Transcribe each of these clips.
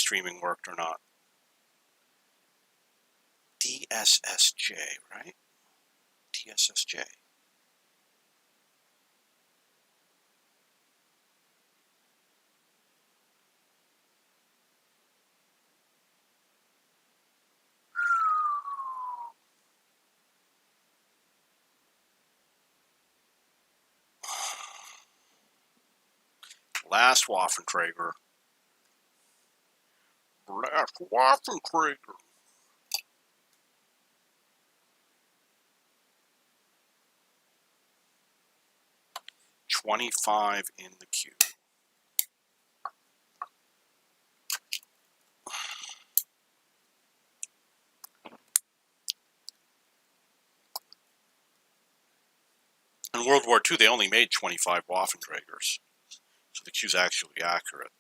streaming worked or not. DSSJ, right? DSSJ. Last Waffenträger. Last Waffenträger. $25 in the queue. In World War II, they only made 25 Waffenträgers, so the queue's actually accurate.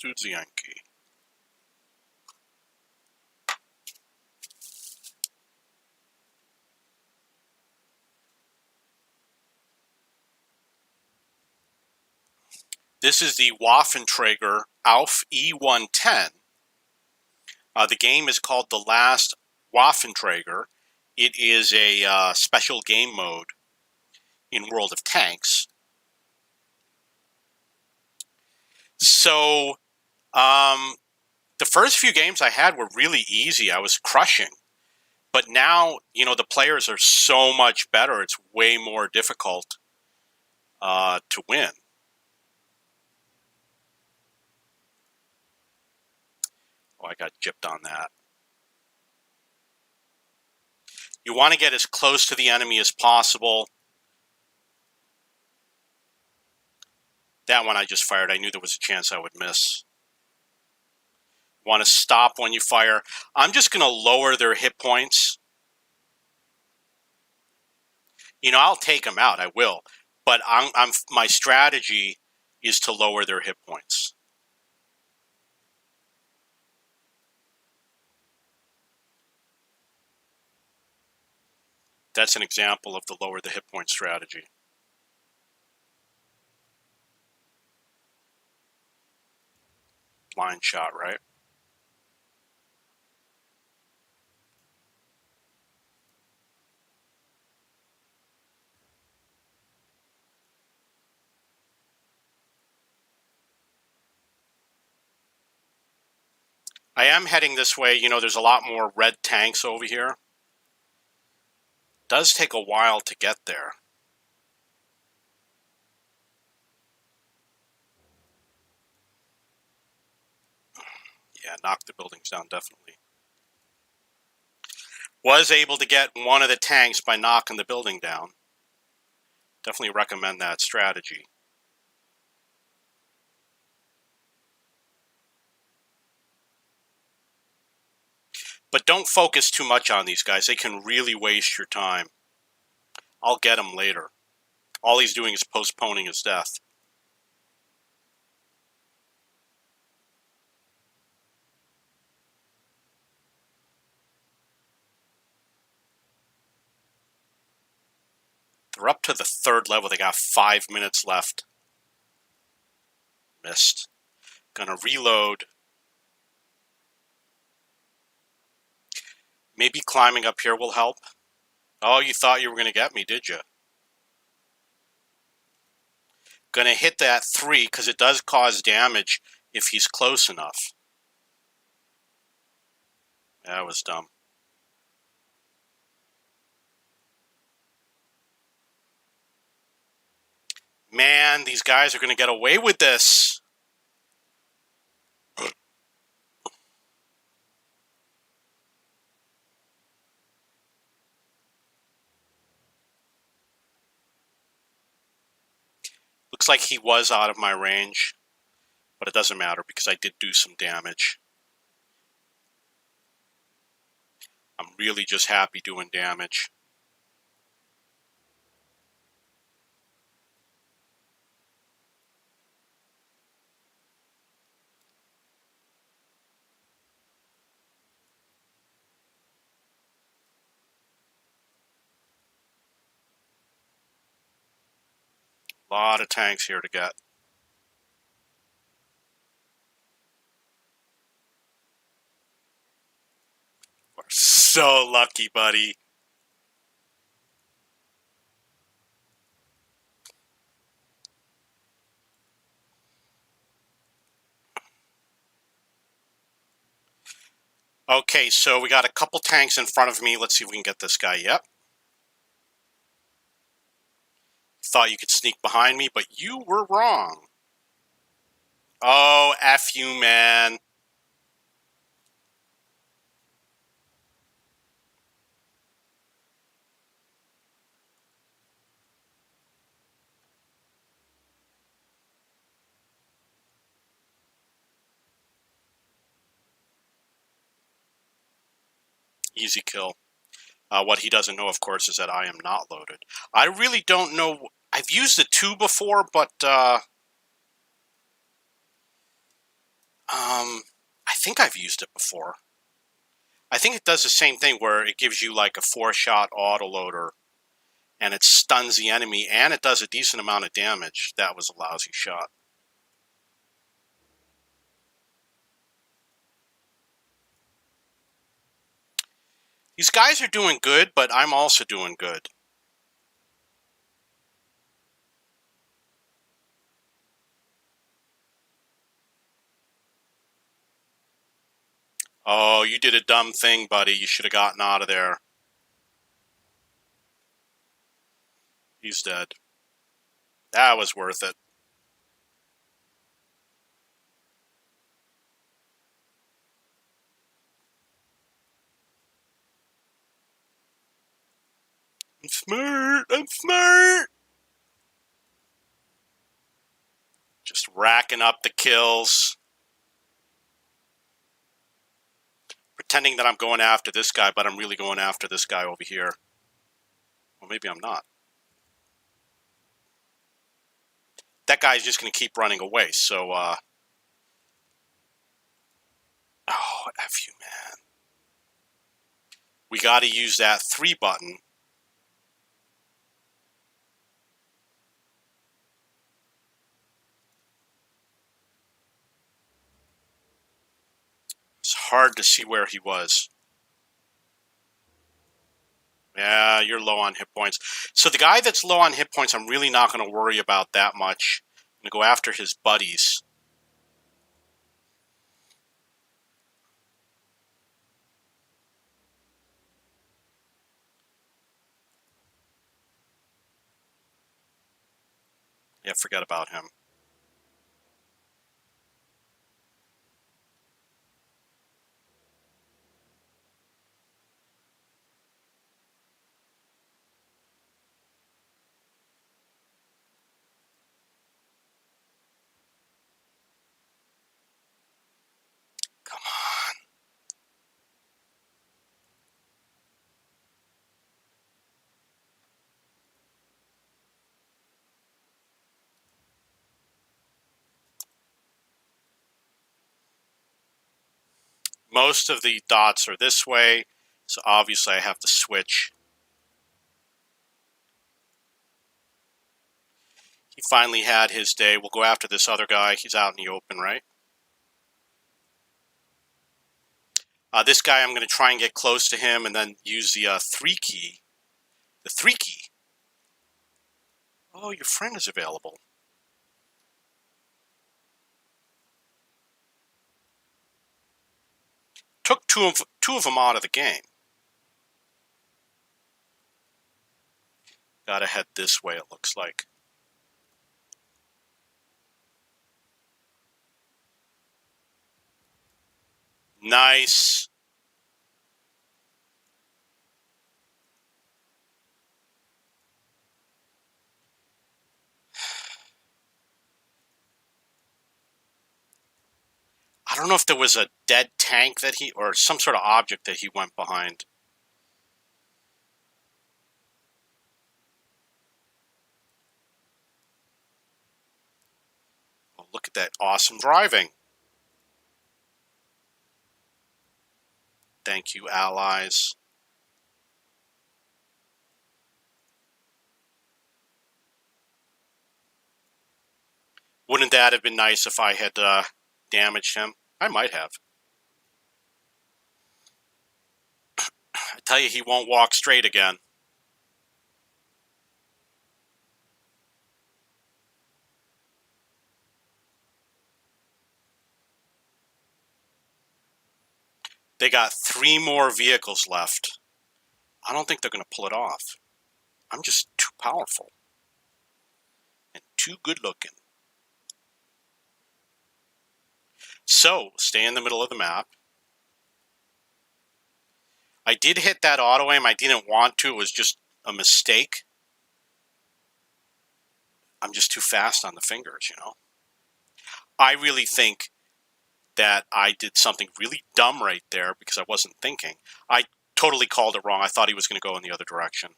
Studzianki. This is the Waffenträger Auf E110. The game is called The Last Waffenträger. It is a special game mode in World of Tanks. So, the first few games I had were really easy. I was crushing. But now, you know, the players are so much better. It's way more difficult to win. Oh, I got gypped on that. You want to get as close to the enemy as possible. That one I just fired. I knew there was a chance I would miss. Want to stop when you fire. I'm just going to lower their hit points. You know, I'll take them out. I will. But my strategy is to lower their hit points. That's an example of the lower the hit point strategy. Blind shot, right? I am heading this way. You know, there's a lot more red tanks over here. Does take a while to get there. Yeah, knock the buildings down, definitely. Was able to get one of the tanks by knocking the building down. Definitely recommend that strategy. But don't focus too much on these guys. They can really waste your time. I'll get him later. All he's doing is postponing his death. They're up to the 3rd level. They got 5 minutes left. Missed. Gonna reload. Maybe climbing up here will help. Oh, you thought you were gonna get me, did you? Gonna hit that 3 because it does cause damage if he's close enough. That was dumb. Man, these guys are going to get away with this. Looks like he was out of my range, but it doesn't matter because I did do some damage. I'm really just happy doing damage. A lot of tanks here to get. We're so lucky, buddy. Okay, so we got a couple tanks in front of me. Let's see if we can get this guy. Yep. Thought you could sneak behind me, but you were wrong. Oh, F you, man. Easy kill. What he doesn't know, of course, is that I am not loaded. I really don't know. I've used the 2 before, but I think I've used it before. I think it does the same thing where it gives you like a 4-shot autoloader and it stuns the enemy and it does a decent amount of damage. That was a lousy shot. These guys are doing good, but I'm also doing good. Oh, you did a dumb thing, buddy. You should have gotten out of there. He's dead. That was worth it. I'm smart. I'm smart. Just racking up the kills. Pretending that I'm going after this guy, but I'm really going after this guy over here. Well, maybe I'm not. That guy's just going to keep running away, so, oh, F you, man. We got to use that 3 button. It's hard to see where he was. Yeah, you're low on hit points. So the guy that's low on hit points, I'm really not going to worry about that much. I'm going to go after his buddies. Yeah, forget about him. Come on. Most of the dots are this way, so obviously I have to switch. He finally had his day. We'll go after this other guy. He's out in the open, right? This guy, I'm going to try and get close to him and then use the 3 key. The 3 key. Oh, your friend is available. Took two of them out of the game. Gotta head this way, it looks like. Nice. don't know if there was a dead tank that he, or some sort of object that he went behind. Oh, look at that awesome driving. Thank you, allies. Wouldn't that have been nice if I had damaged him? I might have. I tell you, he won't walk straight again. They got 3 more vehicles left. I don't think they're going to pull it off. I'm just too powerful. And too good looking. So, stay in the middle of the map. I did hit that auto aim. I didn't want to. It was just a mistake. I'm just too fast on the fingers, you know. I really think that I did something really dumb right there because I wasn't thinking. I totally called it wrong. I thought he was going to go in the other direction.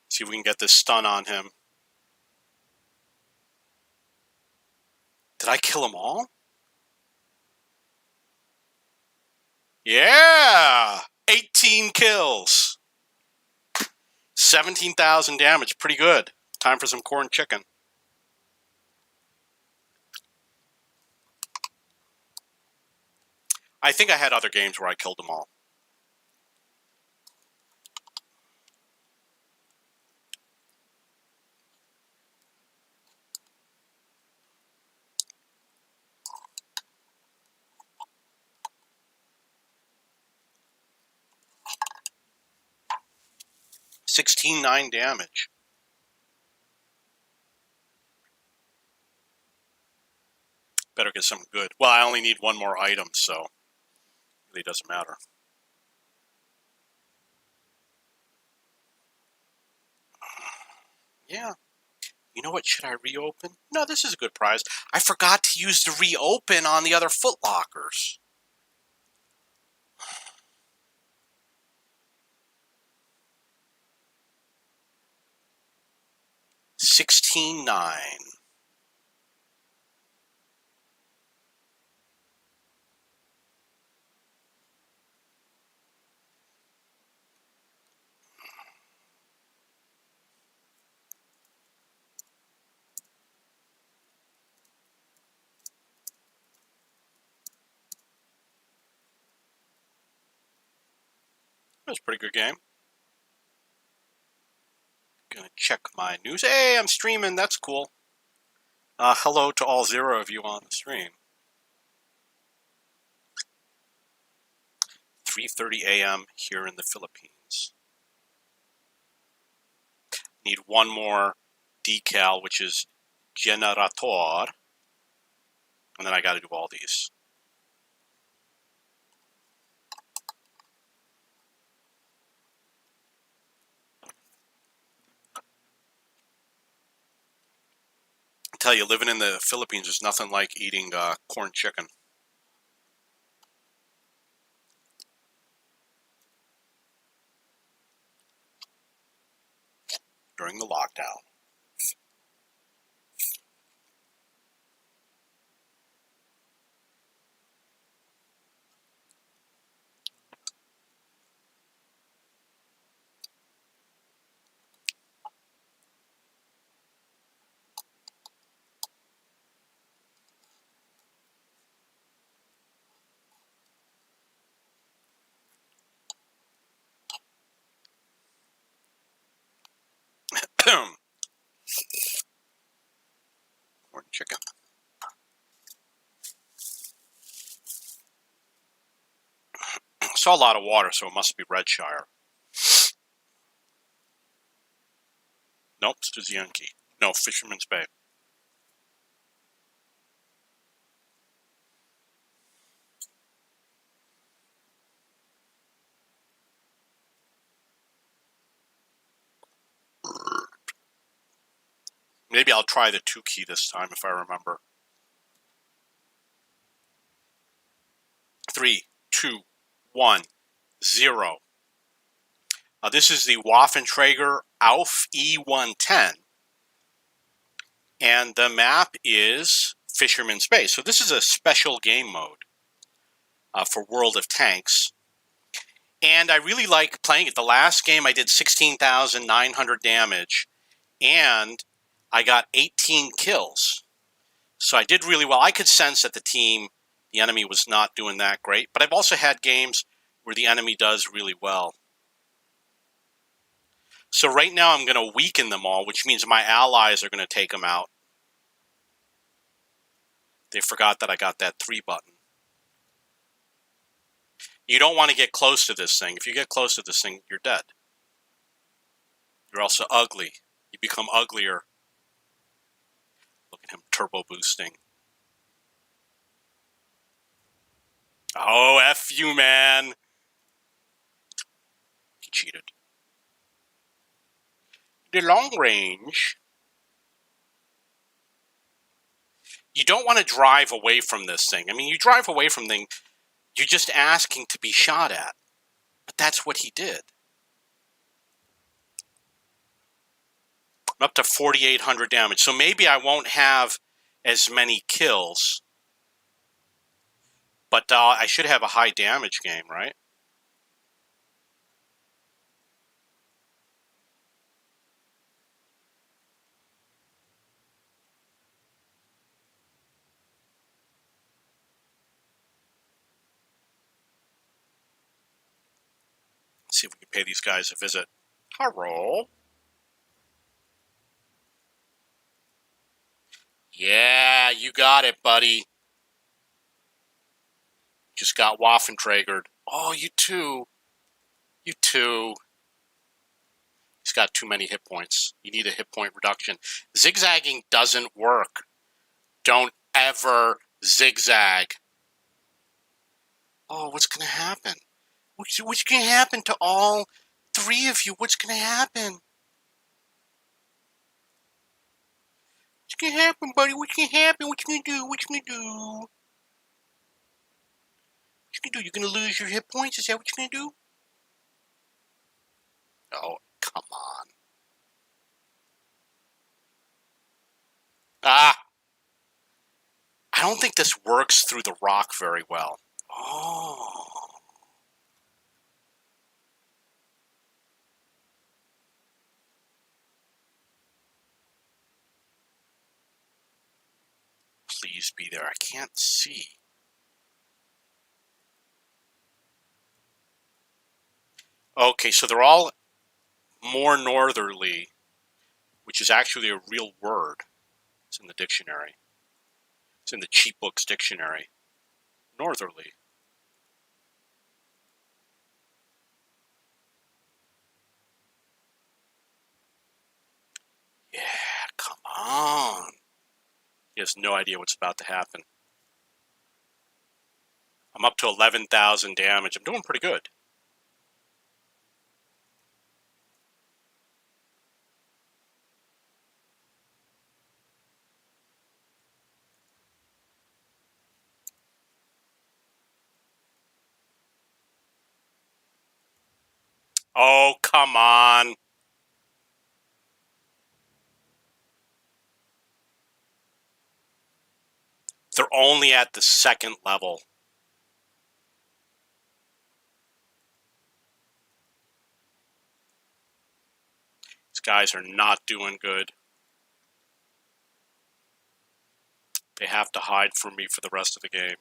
See if we can get this stun on him. Did I kill them all? Yeah! 18 kills. 17,000 damage. Pretty good. Time for some corn chicken. I think I had other games where I killed them all. $16,900 damage. Better get something good. Well, I only need 1 more item, so it really doesn't matter. Yeah. You know what? Should I reopen? No, this is a good prize. I forgot to use the reopen on the other footlockers. $16,900. That was a pretty good game. Gonna check my news. Hey, I'm streaming. That's cool. Hello to all 0 of you on the stream. 3:30 a.m. here in the Philippines. Need 1 more decal, which is generator. And then I got to do all these. I tell you, living in the Philippines is nothing like eating corn chicken. During the lockdown. Corn chicken. Saw a lot of water, so it must be Redshire. Nope, it's Yankee. No, Fisherman's Bay. Maybe I'll try the 2 key this time if I remember. 3, 2, 1, 0. This is the WAFFENTRÄGER AUF E110. And the map is Fisherman's Bay. So this is a special game mode for World of Tanks. And I really like playing it. The last game I did 16,900 damage. And I got 18 kills. So I did really well. I could sense that the enemy was not doing that great. But I've also had games where the enemy does really well. So right now I'm going to weaken them all, which means my allies are going to take them out. They forgot that I got that 3 button. You don't want to get close to this thing. If you get close to this thing, you're dead. You're also ugly. You become uglier. Look at him turbo boosting. Oh, F you, man. He cheated. The long range. You don't want to drive away from this thing. I mean, you drive away from thing, you're just asking to be shot at. But that's what he did. I'm up to 4,800 damage. So maybe I won't have as many kills. But I should have a high damage game, right? Let's see if we can pay these guys a visit. Hello. Yeah, you got it, buddy. Just got WAFFENTRÄGER'd. Oh, you too. You too. He's got too many hit points. You need a hit point reduction. Zigzagging doesn't work. Don't ever zigzag. Oh, what's going to happen? What's going to happen to all 3 of you? What's going to happen? What's going to happen, buddy? What's going to happen? What you going to do? What you going to do? What you going to do? You're going to lose your hit points? Is that what you're going to do? Oh, come on. Ah! I don't think this works through the rock very well. Oh. Please be there. I can't see. Okay, so they're all more northerly, which is actually a real word. It's in the dictionary. It's in the cheap books dictionary. Northerly. Yeah, come on. He has no idea what's about to happen. I'm up to 11,000 damage. I'm doing pretty good. Oh, come on. They're only at the 2nd level. These guys are not doing good. They have to hide from me for the rest of the game.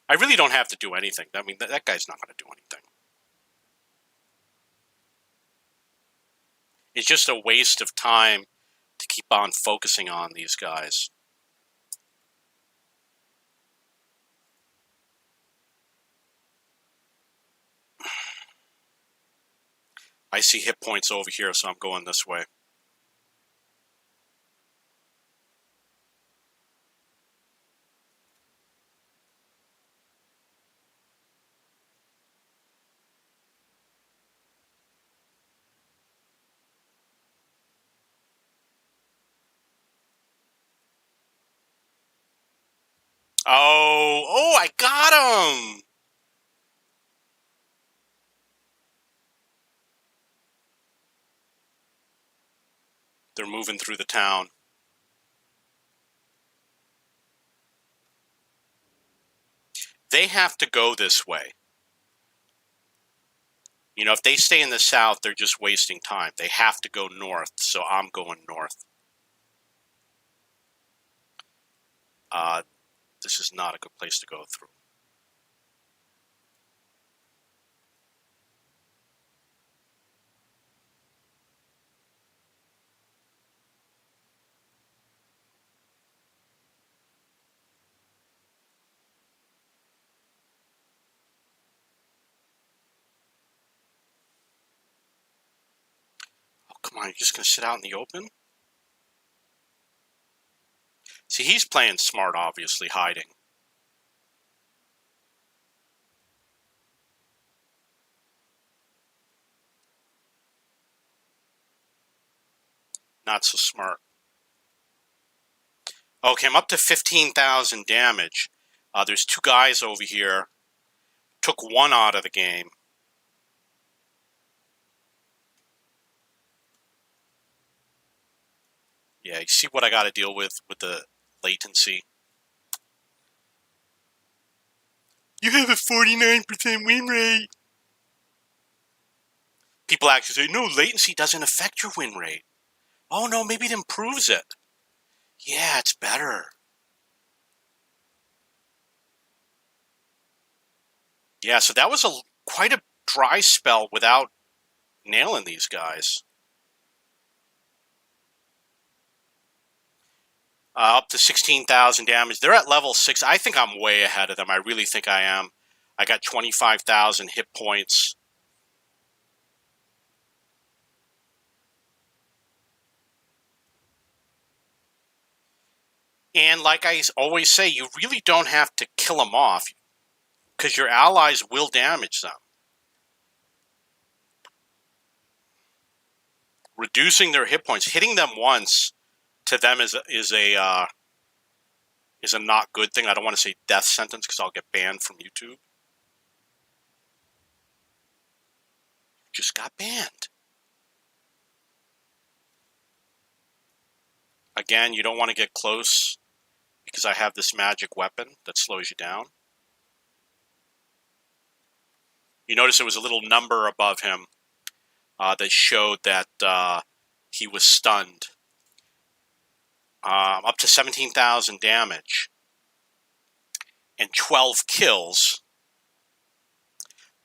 I really don't have to do anything. I mean, that guy's not going to do anything. It's just a waste of time to keep on focusing on these guys. I see hit points over here, so I'm going this way. Oh, I got him! They're moving through the town. They have to go this way. You know, if they stay in the south, they're just wasting time. They have to go north, so I'm going north. This is not a good place to go through. Oh, come on, you're just going to sit out in the open? See, he's playing smart, obviously, hiding. Not so smart. Okay, I'm up to 15,000 damage. There's two guys over here. Took one out of the game. Yeah, you see what I got to deal with the latency? You have a 49% win rate. People actually say, no, latency doesn't affect your win rate. Oh, no, maybe it improves it. Yeah, it's better. Yeah, so that was quite a dry spell without nailing these guys. Up to 16,000 damage. They're at level 6. I think I'm way ahead of them. I really think I am. I got 25,000 hit points. And like I always say, you really don't have to kill them off because your allies will damage them. Reducing their hit points, hitting them once to them is a not good thing. I don't want to say death sentence because I'll get banned from YouTube. Just got banned. Again, you don't want to get close because I have this magic weapon that slows you down. You notice there was a little number above him that showed that he was stunned. Up to 17,000 damage and 12 kills.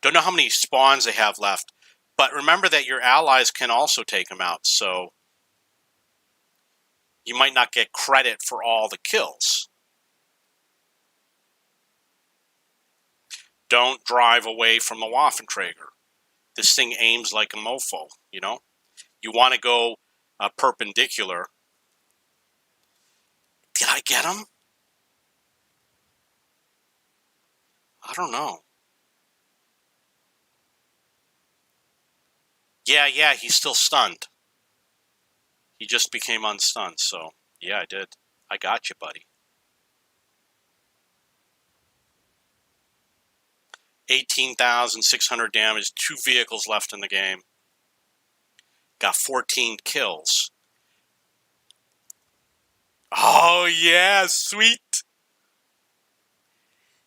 Don't know how many spawns they have left, but remember that your allies can also take him out, so you might not get credit for all the kills. Don't drive away from the Waffenträger. This thing aims like a mofo, you know? You want to go perpendicular. Did I get him? I don't know. Yeah, he's still stunned. He just became unstunned, so yeah, I did. I got you, buddy. 18,600 damage, 2 vehicles left in the game. Got 14 kills. Oh, yeah, sweet.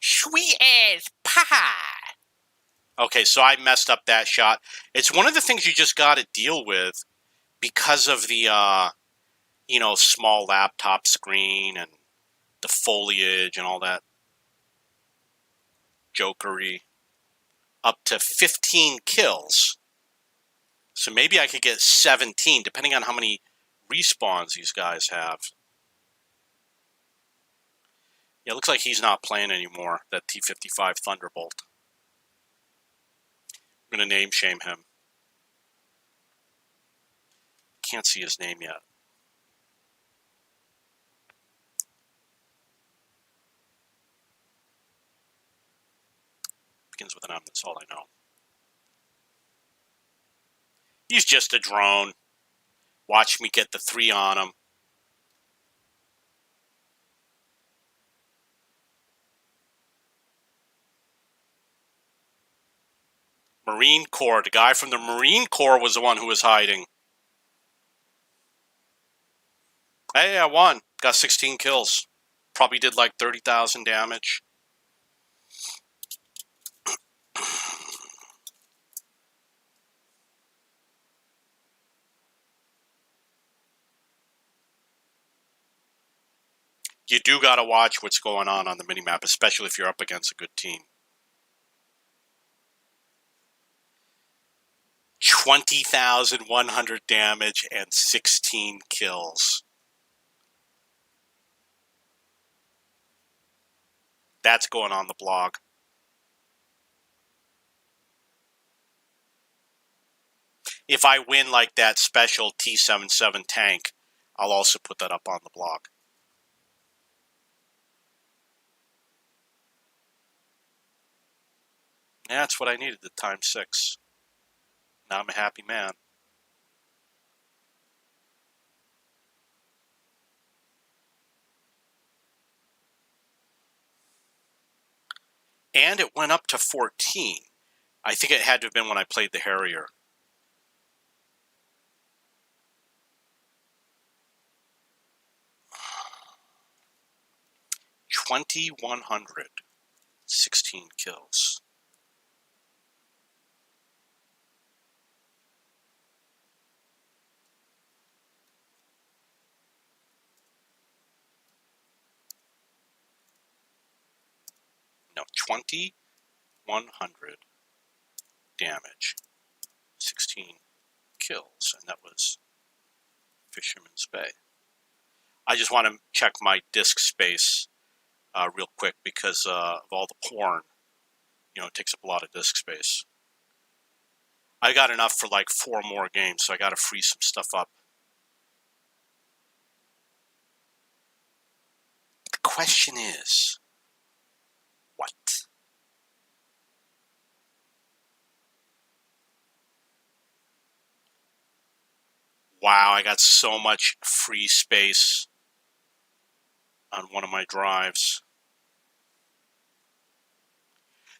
Sweet as pie. Okay, so I messed up that shot. It's one of the things you just got to deal with because of the, small laptop screen and the foliage and all that jokery. Up to 15 kills. So maybe I could get 17, depending on how many respawns these guys have. Yeah, it looks like he's not playing anymore, that T-55 Thunderbolt. I'm going to name shame him. Can't see his name yet. Begins with an M, that's all I know. He's just a drone. Watch me get the 3 on him. Marine Corps. The guy from the Marine Corps was the one who was hiding. Hey, I won. Got 16 kills. Probably did like 30,000 damage. You do got to watch what's going on the minimap, especially if you're up against a good team. 20,100 damage and 16 kills. That's going on the blog. If I win like that special T-77 tank, I'll also put that up on the blog. Yeah, that's what I needed, the ×6. Now I'm a happy man. And it went up to 14. I think it had to have been when I played the Harrier. $2,100. 16 kills. No, 2,100 damage, 16 kills, and that was Fisherman's Bay. I just want to check my disk space real quick because of all the porn. You know, it takes up a lot of disk space. I got enough for like 4 more games, so I got to free some stuff up. The question is, what? Wow, I got so much free space on one of my drives.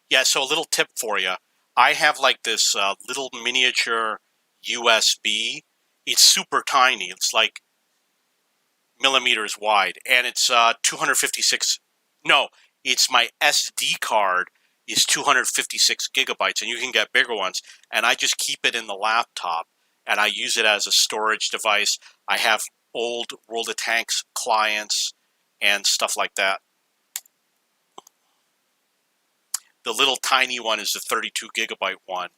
Yeah, so a little tip for you. I have like this little miniature USB. It's super tiny. It's like millimeters wide, and it's 256. No, it's my SD card is 256 gigabytes, and you can get bigger ones. And I just keep it in the laptop, and I use it as a storage device. I have old World of Tanks clients and stuff like that. The little tiny one is the 32 gigabyte one,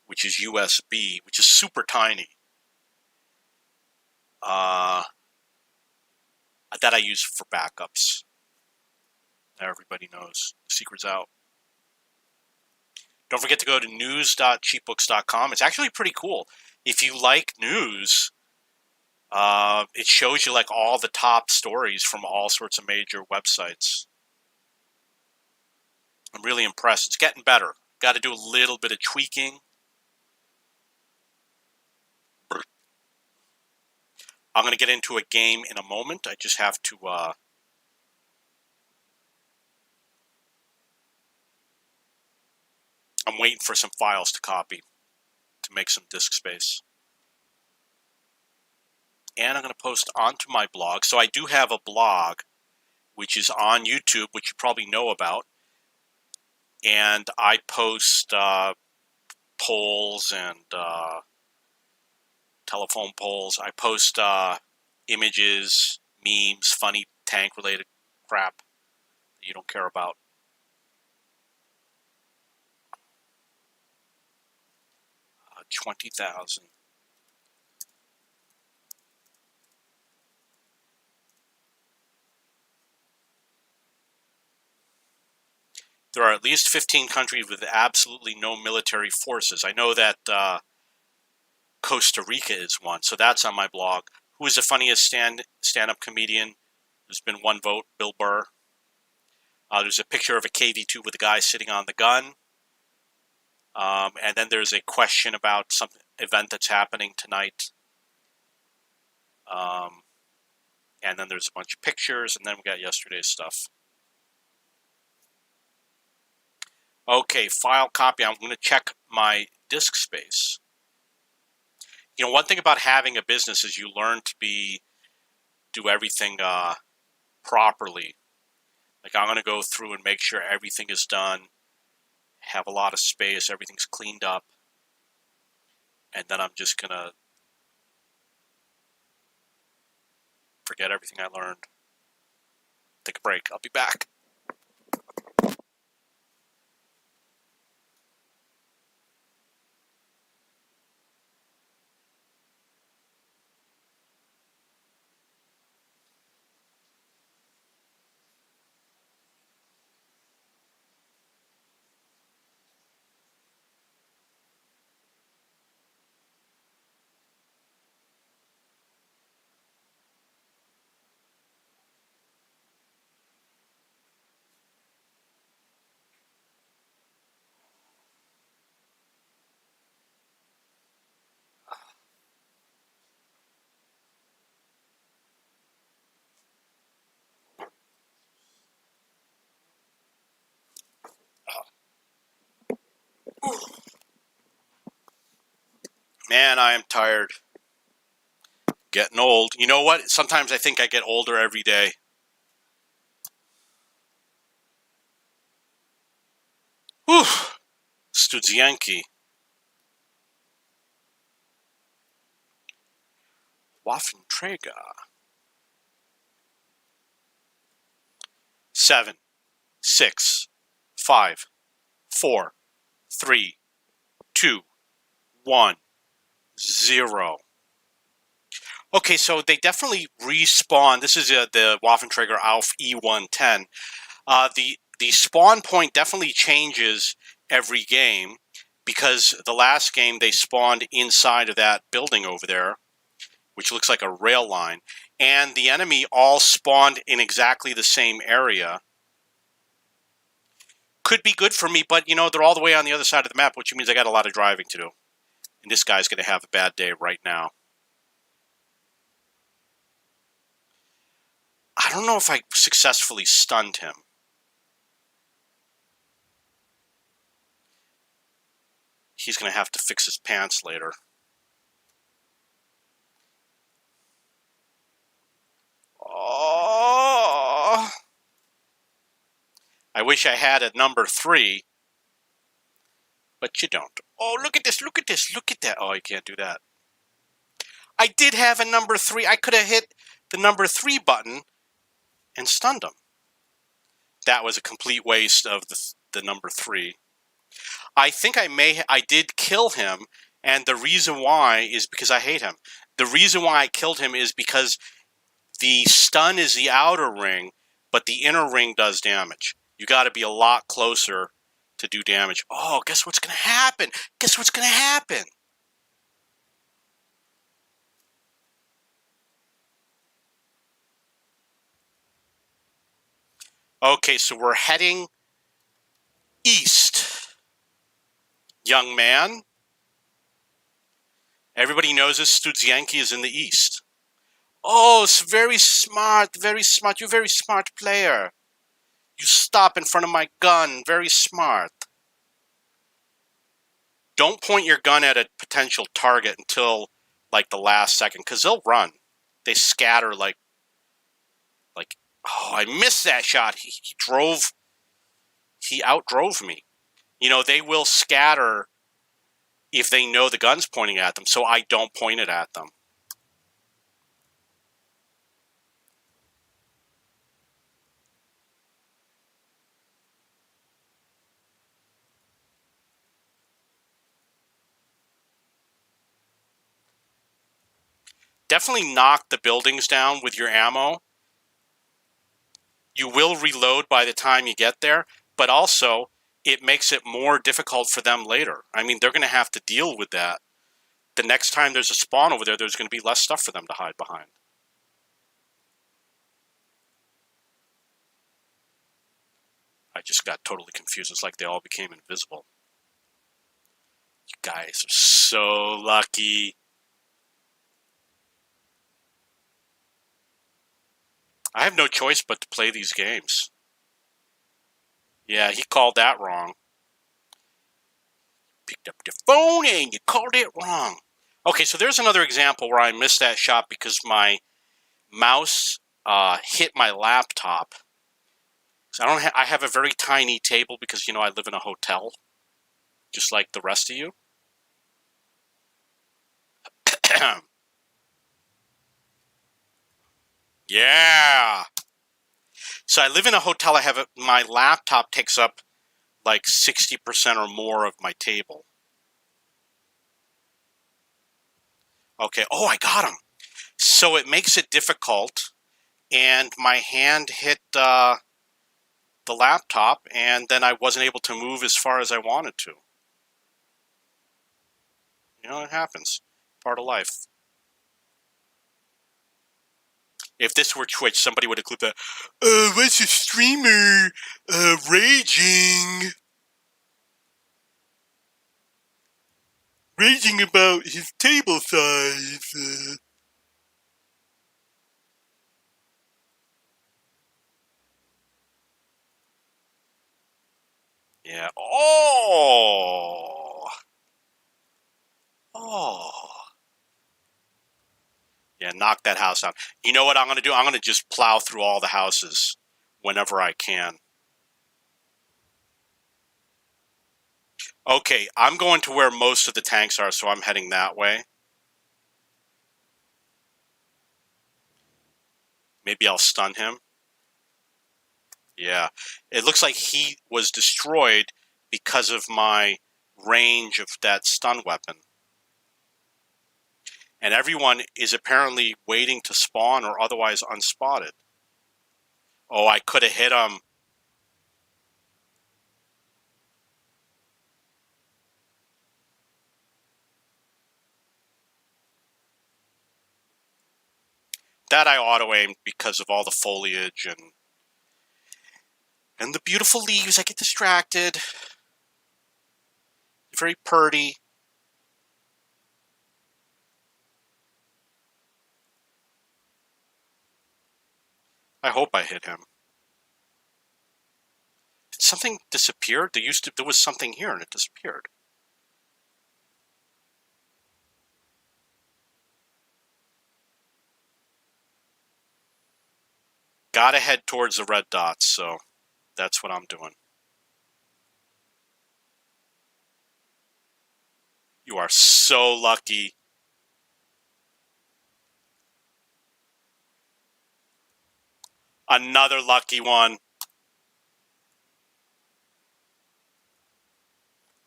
which is USB, which is super tiny. That I use for backups. Now everybody knows. The secret's out. Don't forget to go to news.cheapbooks.com. It's actually pretty cool. If you like news, it shows you like all the top stories from all sorts of major websites. I'm really impressed. It's getting better. Got to do a little bit of tweaking. I'm going to get into a game in a moment. I just have to I'm waiting for some files to copy to make some disk space. And I'm going to post onto my blog. So I do have a blog, which is on YouTube, which you probably know about. And I post polls and telephone polls. I post images, memes, funny tank-related crap that you don't care about. $20,000. There are at least 15 countries with absolutely no military forces. I know that Costa Rica is one, so that's on my blog. Who is the funniest stand-up comedian? There's been one vote, Bill Burr. There's a picture of a KV-2 with a guy sitting on the gun. And then there's a question about some event that's happening tonight. And then there's a bunch of pictures, and then we got yesterday's stuff. Okay, file copy. I'm going to check my disk space. You know, one thing about having a business is you learn to do everything properly. Like, I'm going to go through and make sure everything is done, have a lot of space, everything's cleaned up, and then I'm just going to forget everything I learned. Take a break. I'll be back. Man, I am tired. Getting old. You know what? Sometimes I think I get older every day. Whew. Studzienki. WAFFENTRÄGER. 7, 6, 5, 4, 3, 2, 1, 0. Okay, so they definitely respawn. This is the WAFFENTRÄGER ALF E110. The spawn point definitely changes every game, because the last game they spawned inside of that building over there, which looks like a rail line, and the enemy all spawned in exactly the same area. Could be good for me, but, you know, they're all the way on the other side of the map, which means I got a lot of driving to do. And this guy's going to have a bad day right now. I don't know if I successfully stunned him. He's going to have to fix his pants later. Oh! I wish I had a number 3, but you don't. Oh, look at this, look at this, look at that. Oh, you can't do that. I did have a number 3. I could have hit the number 3 button and stunned him. That was a complete waste of the number 3. I think I did kill him, and the reason why is because I hate him. The reason why I killed him is because the stun is the outer ring, but the inner ring does damage. You got to be a lot closer to do damage. Oh, guess what's going to happen? Guess what's going to happen? Okay, so we're heading east, young man. Everybody knows this Studzienki is in the east. Oh, it's very smart, very smart. You're a very smart player. You stop in front of my gun. Very smart. Don't point your gun at a potential target until, like, the last second, because they'll run. They scatter like, oh, I missed that shot. He outdrove me. You know, they will scatter if they know the gun's pointing at them, so I don't point it at them. Definitely knock the buildings down with your ammo. You will reload by the time you get there, but also it makes it more difficult for them later. I mean, they're going to have to deal with that. The next time there's a spawn over there, there's going to be less stuff for them to hide behind. I just got totally confused. It's like they all became invisible. You guys are so lucky. I have no choice but to play these games. Yeah, he called that wrong. picked up the phone and you called it wrong. Okay, so there's another example where I missed that shot because my mouse hit my laptop. So I have a very tiny table because, you know, I live in a hotel, just like the rest of you. Yeah. So I live in a hotel. My laptop takes up like 60% or more of my table. Okay. Oh, I got him. So it makes it difficult, and my hand hit the laptop, and then I wasn't able to move as far as I wanted to. You know, it happens. Part of life. If this were Twitch, somebody would have clipped that. What's a streamer raging? Raging about his table size. Yeah. Oh. Yeah, knock that house down. You know what I'm going to do? I'm going to just plow through all the houses whenever I can. Okay, I'm going to where most of the tanks are, so I'm heading that way. Maybe I'll stun him. Yeah. It looks like he was destroyed because of my range of that stun weapon. And everyone is apparently waiting to spawn or otherwise unspotted. Oh, I could have hit him. That I auto-aimed because of all the foliage and the beautiful leaves. I get distracted. Very purty. I hope I hit him. Something disappeared? There was something here and it disappeared. Gotta head towards the red dots, so that's what I'm doing. You are so lucky. Another lucky one.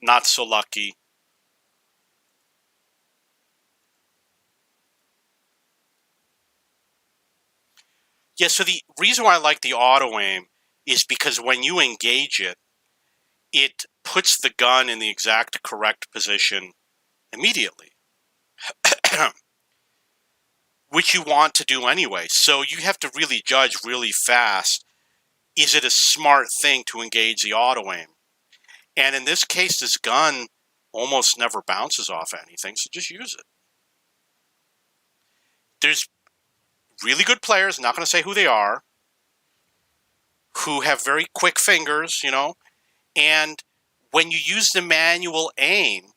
Not so lucky. Yeah, so the reason why I like the auto-aim is because when you engage it, it puts the gun in the exact correct position immediately. Which you want to do anyway. So you have to really judge really fast, is it a smart thing to engage the auto-aim? And in this case, this gun almost never bounces off anything, so just use it. There's really good players, I'm not going to say who they are, who have very quick fingers, you know, and when you use the manual aim,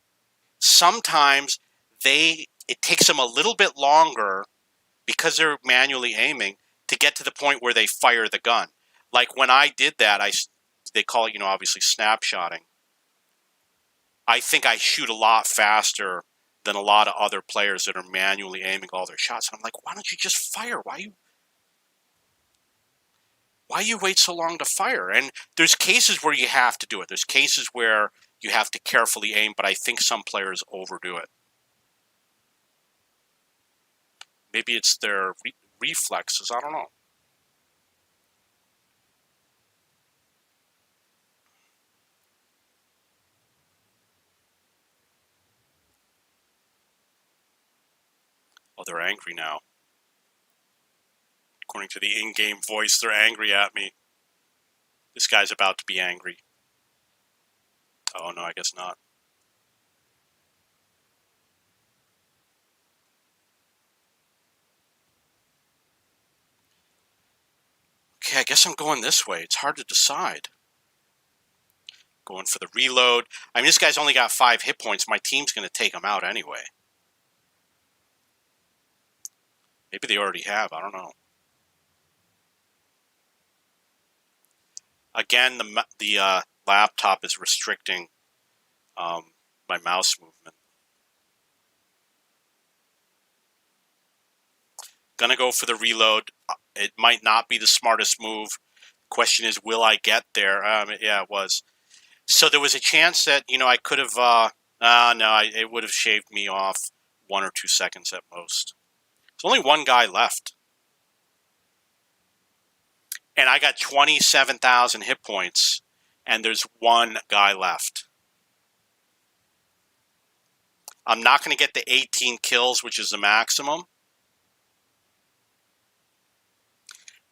sometimes it takes them a little bit longer because they're manually aiming to get to the point where they fire the gun. Like when I did that, they call it, you know, obviously snapshotting. I think I shoot a lot faster than a lot of other players that are manually aiming all their shots. And I'm like, why don't you just fire? Why you wait so long to fire? And there's cases where you have to do it. There's cases where you have to carefully aim, but I think some players overdo it. Maybe it's their reflexes. I don't know. Oh, they're angry now. According to the in-game voice, they're angry at me. This guy's about to be angry. Oh, no, I guess not. Okay, I guess I'm going this way. It's hard to decide. Going for the reload. I mean, this guy's only got 5 hit points. My team's going to take him out anyway. Maybe they already have. I don't know. Again, the laptop is restricting my mouse movement. Gonna go for the reload. It might not be the smartest move. Question is, will I get there? Yeah, it was. So there was a chance that, you know, I could have, it would have shaved me off 1 or 2 seconds at most. There's only one guy left. And I got 27,000 hit points, and there's one guy left. I'm not going to get the 18 kills, which is the maximum.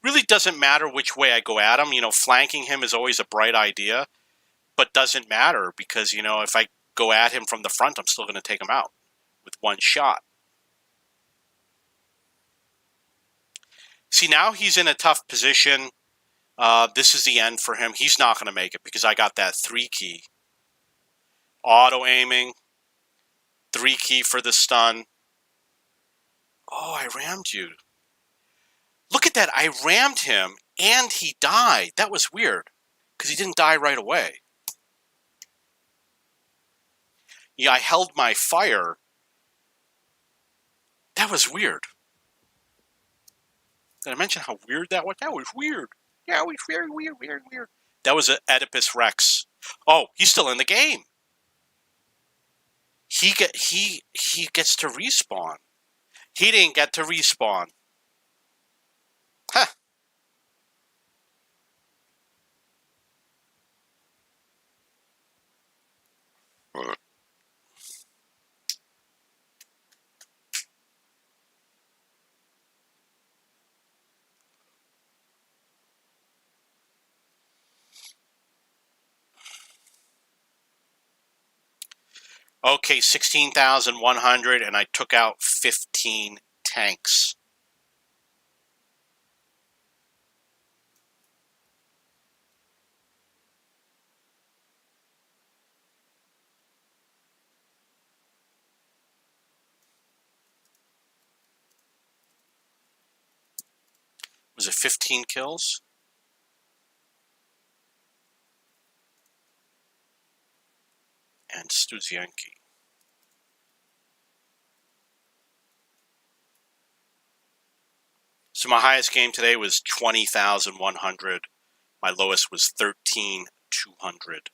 Really doesn't matter which way I go at him. You know, flanking him is always a bright idea, but doesn't matter because, you know, if I go at him from the front, I'm still going to take him out with one shot. See, now he's in a tough position. This is the end for him. He's not going to make it because I got that 3 key. Auto aiming. 3 key for the stun. Oh, I rammed you. Look at that. I rammed him and he died. That was weird because he didn't die right away. Yeah, I held my fire. That was weird. Did I mention how weird that was? That was weird. Yeah, it was very weird. That was an Oedipus Rex. Oh, he's still in the game. He gets to respawn. He didn't get to respawn. Huh. Okay, 16,100, and I took out 15 tanks. Was it 15 kills? And Studzienki. So my highest game today was 20,100. My lowest was 13,200.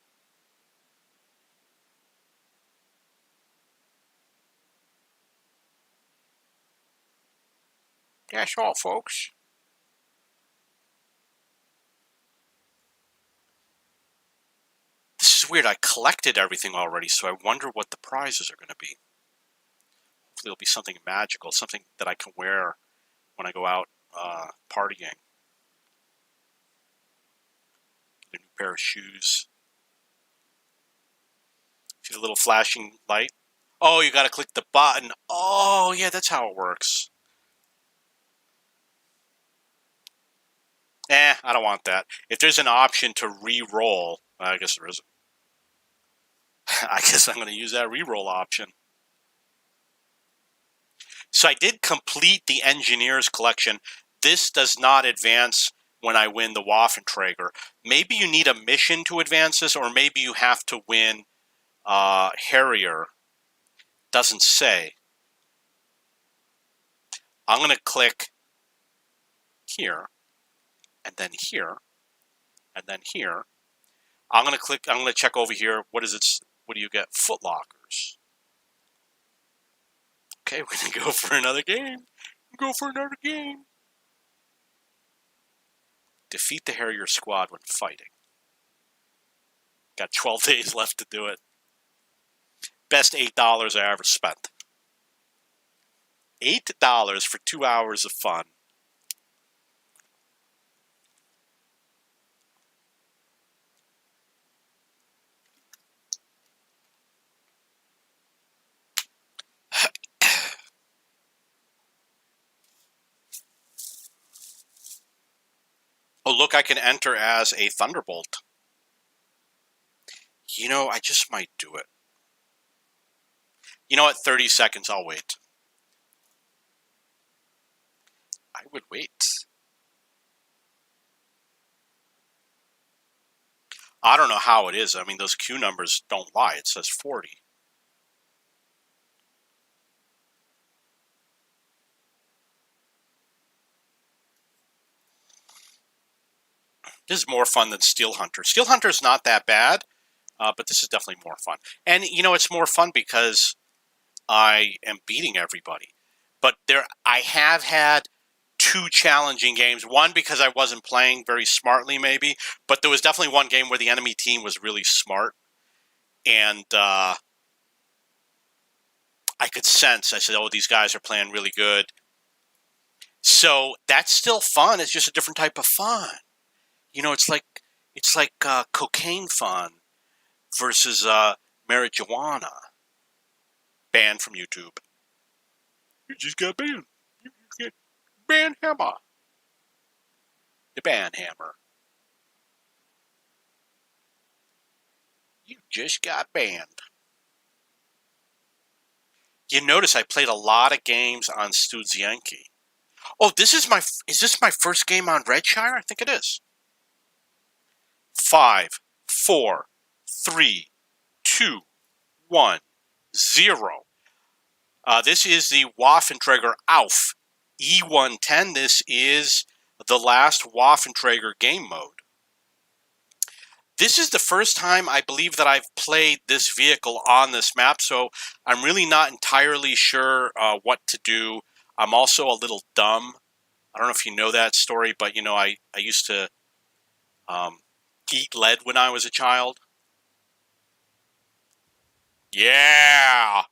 That's all, folks. This is weird. I collected everything already, so I wonder what the prizes are going to be. Hopefully it'll be something magical, something that I can wear when I go out partying. Get a new pair of shoes. See the little flashing light? Oh, you got to click the button. Oh, yeah, that's how it works. I don't want that. If there's an option to re-roll, I guess there isn't. I guess I'm going to use that re-roll option. So I did complete the Engineers collection. This does not advance when I win the Waffenträger. Maybe you need a mission to advance this, or maybe you have to win Harrier. Doesn't say. I'm going to click here, and then here, and then here. I'm going to check over here. What is it? What do you get? Footlockers. Okay, we're going to go for another game. Defeat the Harrier squad when fighting. Got 12 days left to do it. Best $8 I ever spent. $8 for 2 hours of fun. Oh, look, I can enter as a Thunderbolt. You know, I just might do it. You know what? 30 seconds, I'll wait. I would wait. I don't know how it is. I mean, those queue numbers don't lie. It says 40. This is more fun than Steel Hunter. Steel Hunter's not that bad, but this is definitely more fun. And, you know, it's more fun because I am beating everybody. But I have had 2 challenging games. One because I wasn't playing very smartly, maybe. But there was definitely one game where the enemy team was really smart. And I could sense, I said, oh, these guys are playing really good. So that's still fun. It's just a different type of fun. You know, it's like cocaine fun versus marijuana. Banned from YouTube. You just got banned. You get ban hammer. The ban hammer. You just got banned. You notice I played a lot of games on Studzienki. Oh, is this my first game on Redshire? I think it is. 5, 4, 3, 2, 1, 0. This is the WAFFENTRÄGER AUF E110. This is the last WAFFENTRÄGER game mode. This is the first time I believe that I've played this vehicle on this map, so I'm really not entirely sure what to do. I'm also a little dumb. I don't know if you know that story, but you know, I used to eat lead when I was a child. Yeah!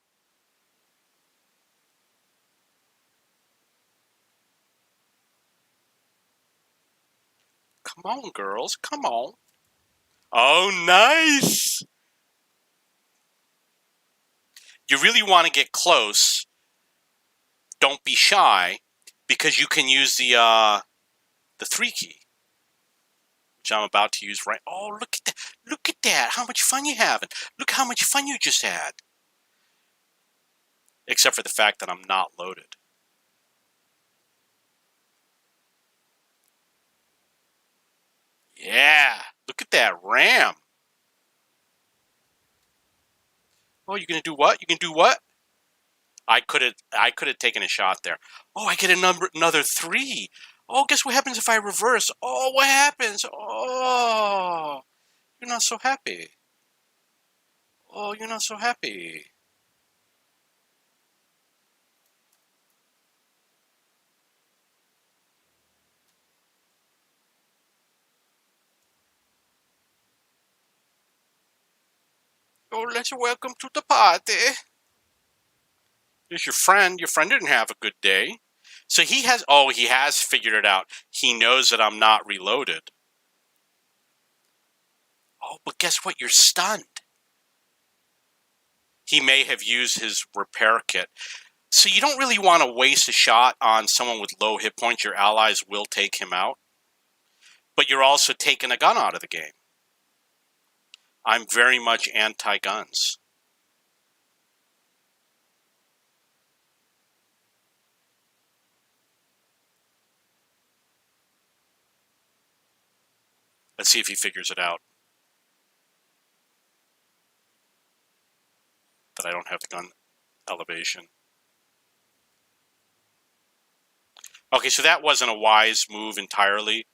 Come on, girls, come on. Oh, nice! You really want to get close. Don't be shy, because you can use the 3 key, which I'm about to use right. Oh, look at that! Look at that! How much fun you having? Look how much fun you just had. Except for the fact that I'm not loaded. Yeah, look at that ram. Oh, you're gonna do what? You can do what? I could have taken a shot there. Oh, I get another 3. Oh, guess what happens if I reverse? Oh, what happens? Oh, you're not so happy. Oh, you're not so happy. Oh, let's welcome to the party. There's your friend. Your friend didn't have a good day. So he has figured it out. He knows that I'm not reloaded. Oh, but guess what? You're stunned. He may have used his repair kit. So you don't really want to waste a shot on someone with low hit points. Your allies will take him out. But you're also taking a gun out of the game. I'm very much anti-guns. Let's see if he figures it out. That I don't have the gun elevation. Okay, so that wasn't a wise move entirely,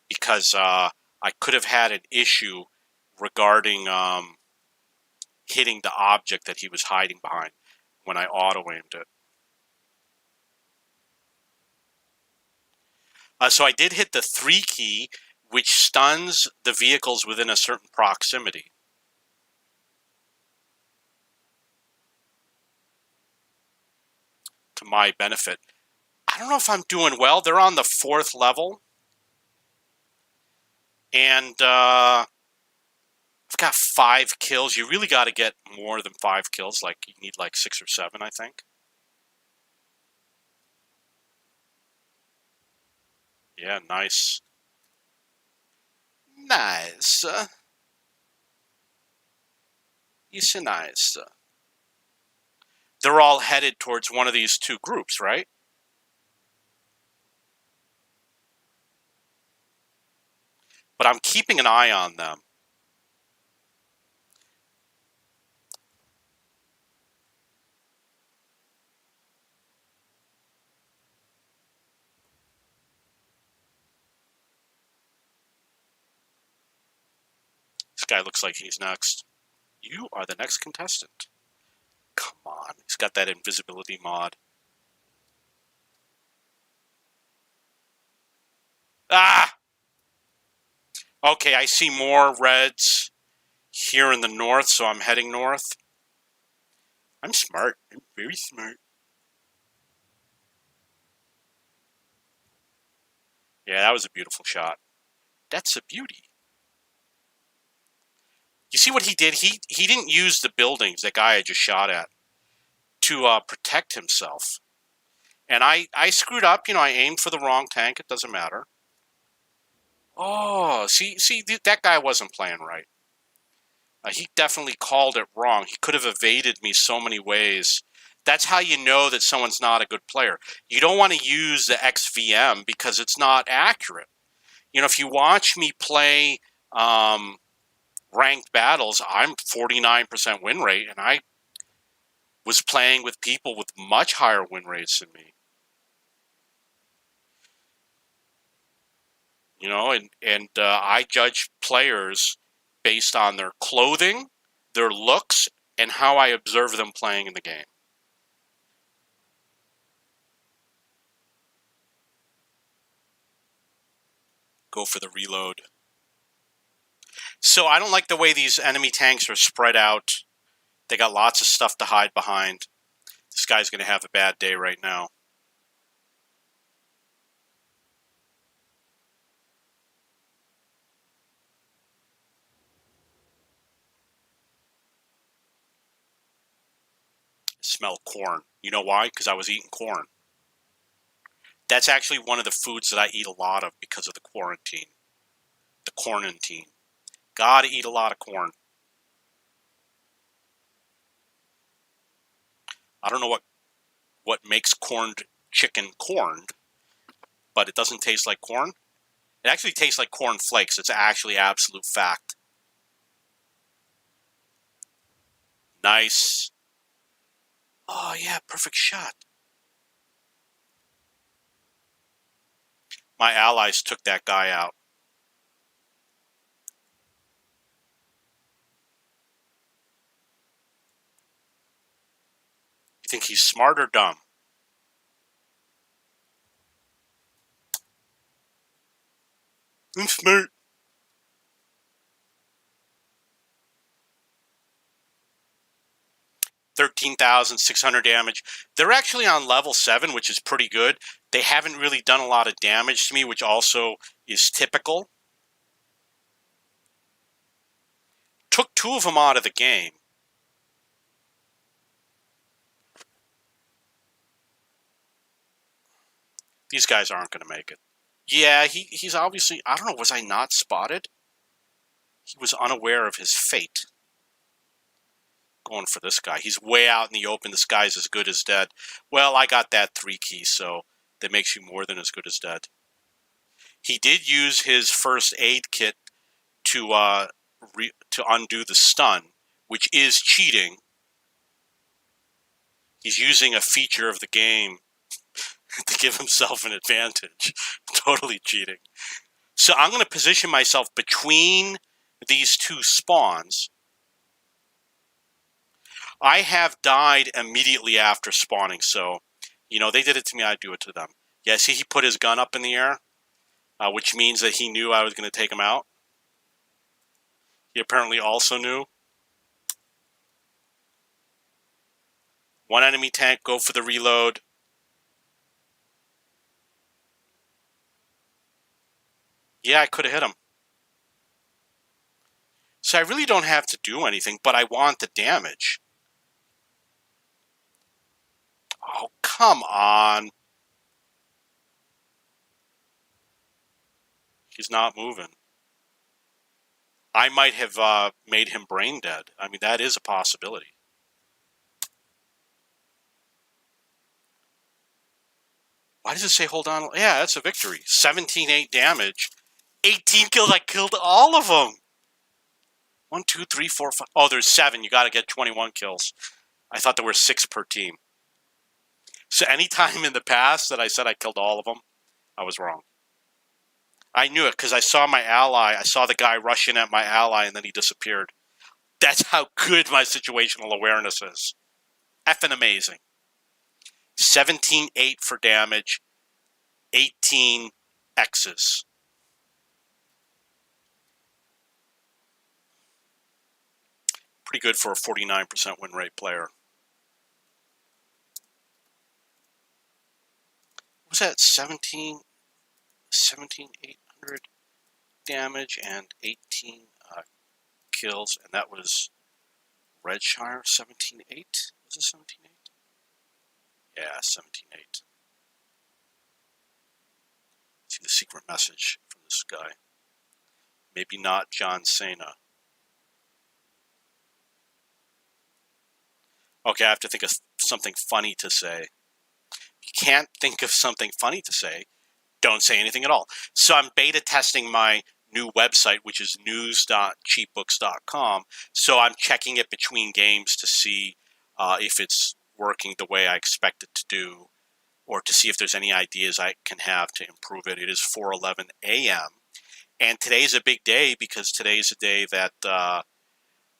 because I could have had an issue regarding hitting the object that he was hiding behind when I auto-aimed it. So I did hit the 3 key, which stuns the vehicles within a certain proximity. To my benefit. I don't know if I'm doing well. They're on the 4th level. And I've got 5 kills. You really got to get more than 5 kills. Like, you need like 6 or 7, I think. Yeah, nice. Nice. It's nice. They're all headed towards one of these two groups, right? But I'm keeping an eye on them. This guy looks like he's next. You are the next contestant. Come on. He's got that invisibility mod. Ah! Okay, I see more reds here in the north, so I'm heading north. I'm smart. I'm very smart. Yeah, that was a beautiful shot. That's a beauty. You see what he did? He didn't use the buildings that guy I just shot at to protect himself. And I screwed up. You know, I aimed for the wrong tank. It doesn't matter. Oh, see, that guy wasn't playing right. He definitely called it wrong. He could have evaded me so many ways. That's how you know that someone's not a good player. You don't want to use the XVM because it's not accurate. You know, if you watch me play ranked battles, I'm 49% win rate, and I was playing with people with much higher win rates than me. You know, and I judge players based on their clothing, their looks, and how I observe them playing in the game. Go for the reload. So I don't like the way these enemy tanks are spread out. They got lots of stuff to hide behind. This guy's going to have a bad day right now. Smell corn. You know why? Because I was eating corn. That's actually one of the foods that I eat a lot of because of the quarantine. The quarantine. Gotta eat a lot of corn. I don't know what makes corned chicken corned, but it doesn't taste like corn. It actually tastes like corn flakes. It's actually absolute fact. Nice. Oh, yeah, perfect shot. My allies took that guy out. You think he's smart or dumb? I'm smart. 13,600 damage. They're actually on level 7, which is pretty good. They haven't really done a lot of damage to me, which also is typical. Took 2 of them out of the game. These guys aren't going to make it. Yeah, he's obviously, I don't know, was I not spotted? He was unaware of his fate. Going for this guy. He's way out in the open. This guy's as good as dead. Well, I got that 3 key, so that makes you more than as good as dead. He did use his first aid kit to undo the stun, which is cheating. He's using a feature of the game to give himself an advantage. Totally cheating. So I'm going to position myself between these two spawns. I have died immediately after spawning, so, you know, they did it to me, I'd do it to them. Yeah, see, he put his gun up in the air, which means that he knew I was going to take him out. He apparently also knew. One enemy tank, go for the reload. Yeah, I could have hit him. So I really don't have to do anything, but I want the damage. Oh, come on. He's not moving. I might have made him brain dead. I mean, that is a possibility. Why does it say hold on? Yeah, that's a victory. 17-8 damage. 18 kills. I killed all of them. 1, 2, 3, 4, 5. Oh, there's 7. You got to get 21 kills. I thought there were 6 per team. So anytime in the past that I said I killed all of them, I was wrong. I knew it because I saw my ally. I saw the guy rush in at my ally, and then he disappeared. That's how good my situational awareness is. Effing amazing. 17-8 for damage. 18 X's. Pretty good for a 49% win rate player. What was that? 17,800 damage and 18 kills, and that was Redshire. 17-8. Was it 17-8? Yeah, 17-8. See the secret message from this guy. Maybe not John Cena. Okay, I have to think of something funny to say. If you can't think of something funny to say, don't say anything at all. So I'm beta testing my new website, which is news.cheapbooks.com. So I'm checking it between games to see if it's working the way I expect it to do, or to see if there's any ideas I can have to improve it. It is 4:11 a.m. And today's a big day because today's a day that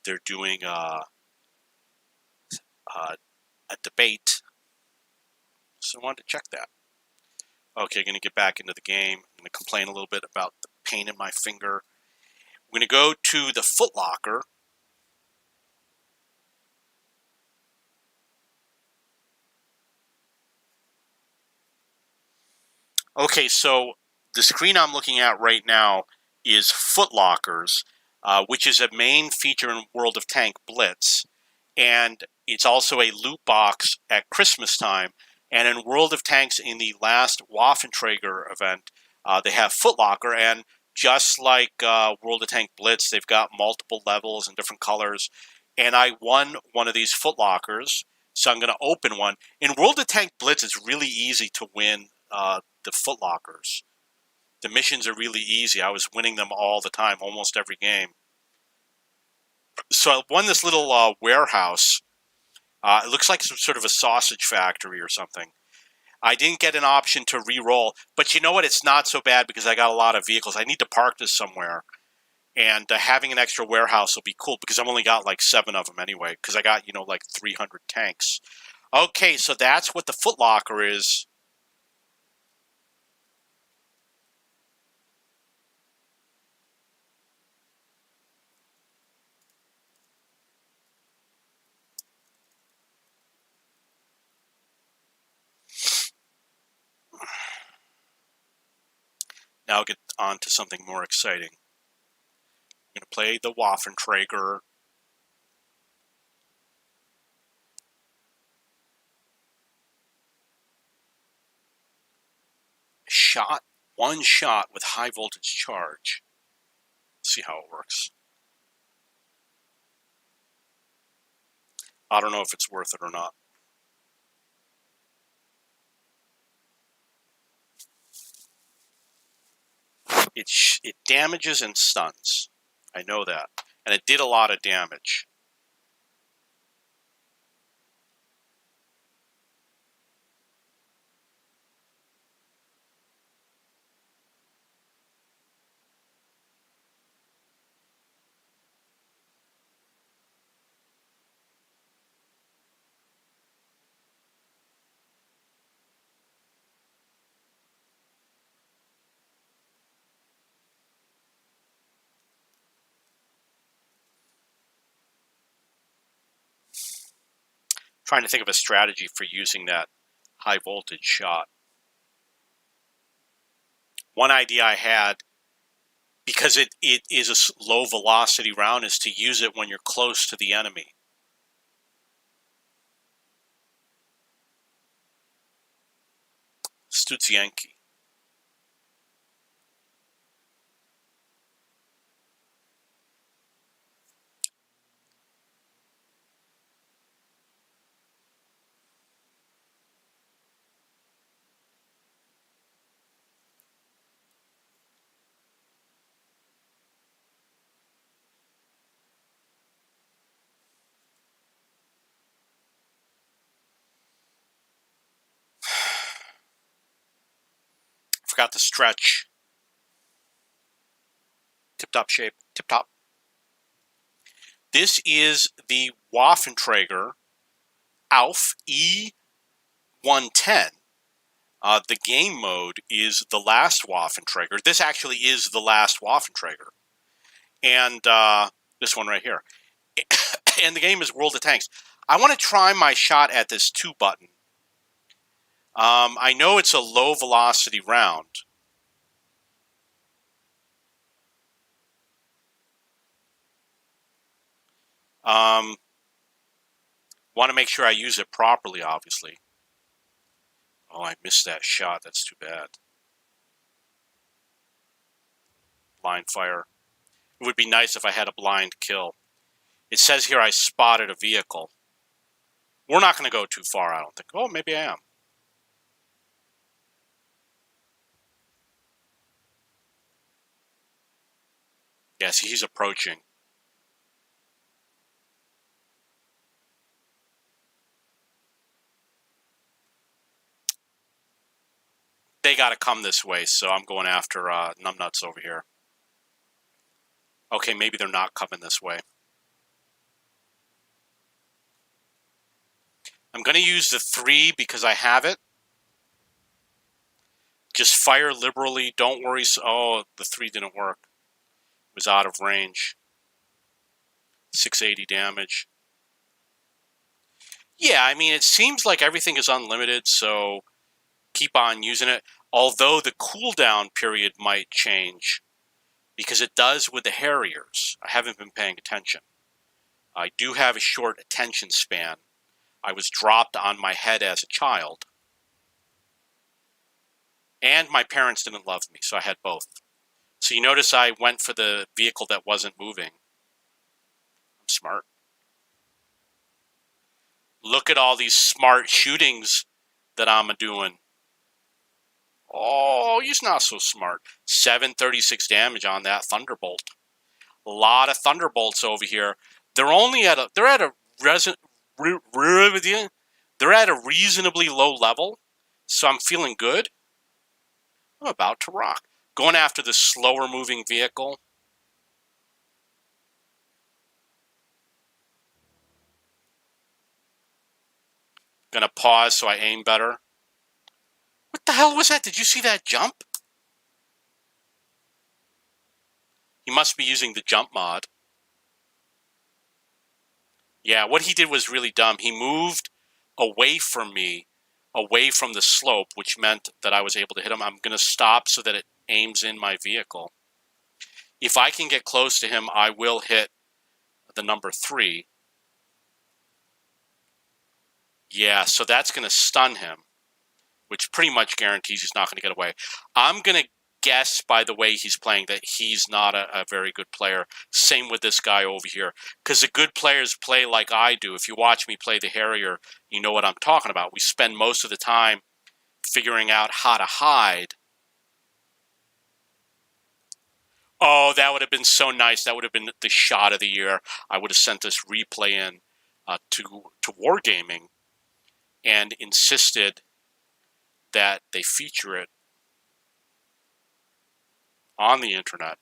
they're doing a debate. So I wanted to check that. Okay, going to get back into the game. I'm going to complain a little bit about the pain in my finger. We're going to go to the FOOTLOCKER. Okay, so the screen I'm looking at right now is FOOTLOCKERS, which is a main feature in World of Tank Blitz. And it's also a loot box at Christmas time. And in World of Tanks, in the last WAFFENTRÄGER event, they have FOOTLOCKER. And just like World of Tank Blitz, they've got multiple levels and different colors. And I won one of these FOOTLOCKERS, so I'm going to open one. In World of Tank Blitz, it's really easy to win the FOOTLOCKERS. The missions are really easy. I was winning them all the time, almost every game. So I won this little warehouse. It looks like some sort of a sausage factory or something. I didn't get an option to re-roll, but you know what? It's not so bad because I got a lot of vehicles. I need to park this somewhere, and having an extra warehouse will be cool because I've only got like 7 of them anyway because I got, like 300 tanks. Okay, so that's what the FOOTLOCKER is. Now I'll get on to something more exciting. I'm going to play the WAFFENTRÄGER. One shot with high voltage charge. Let's see how it works. I don't know if it's worth it or not. It damages and stuns. I know that. And it did a lot of damage. Trying to think of a strategy for using that high voltage shot. One idea I had, because it is a low velocity round, is to use it when you're close to the enemy. Studzienki. forgot to stretch. Tip-top shape. Tip-top. This is the WAFFENTRÄGER AUF E110. The game mode is the last WAFFENTRÄGER. This actually is the last WAFFENTRÄGER. And this one right here. And the game is World of Tanks. I want to try my shot at this 2 button. I know it's a low velocity round. Want to make sure I use it properly, obviously. Oh, I missed that shot. That's too bad. Blind fire. It would be nice if I had a blind kill. It says here I spotted a vehicle. We're not going to go too far, I don't think. Oh, maybe I am. Yes, he's approaching. They got to come this way, so I'm going after numbnuts over here. Okay, maybe they're not coming this way. I'm going to use the 3 because I have it. Just fire liberally. Don't worry. Oh, the 3 didn't work. It was out of range. 680 damage. Yeah, I mean, it seems like everything is unlimited, so keep on using it. Although the cooldown period might change, because it does with the Harriers. I haven't been paying attention. I do have a short attention span. I was dropped on my head as a child. And my parents didn't love me, so I had both. So you notice I went for the vehicle that wasn't moving. I'm smart. Look at all these smart shootings that I'm doing. Oh, he's not so smart. 736 damage on that Thunderbolt. A lot of Thunderbolts over here. They're at a reasonably low level, so I'm feeling good. I'm about to rock. Going after the slower moving vehicle. Gonna pause so I aim better. What the hell was that? Did you see that jump? He must be using the jump mod. Yeah, what he did was really dumb. He moved away from me, away from the slope, which meant that I was able to hit him. I'm going to stop so that it aims in my vehicle. If I can get close to him, I will hit the number 3. Yeah, so that's going to stun him, which pretty much guarantees he's not going to get away. I'm going to guess by the way he's playing that he's not a very good player. Same with this guy over here. Because the good players play like I do. If you watch me play the Harrier, you know what I'm talking about. We spend most of the time figuring out how to hide. Oh, that would have been so nice. That would have been the shot of the year. I would have sent this replay in to Wargaming and insisted that they feature it on the internet.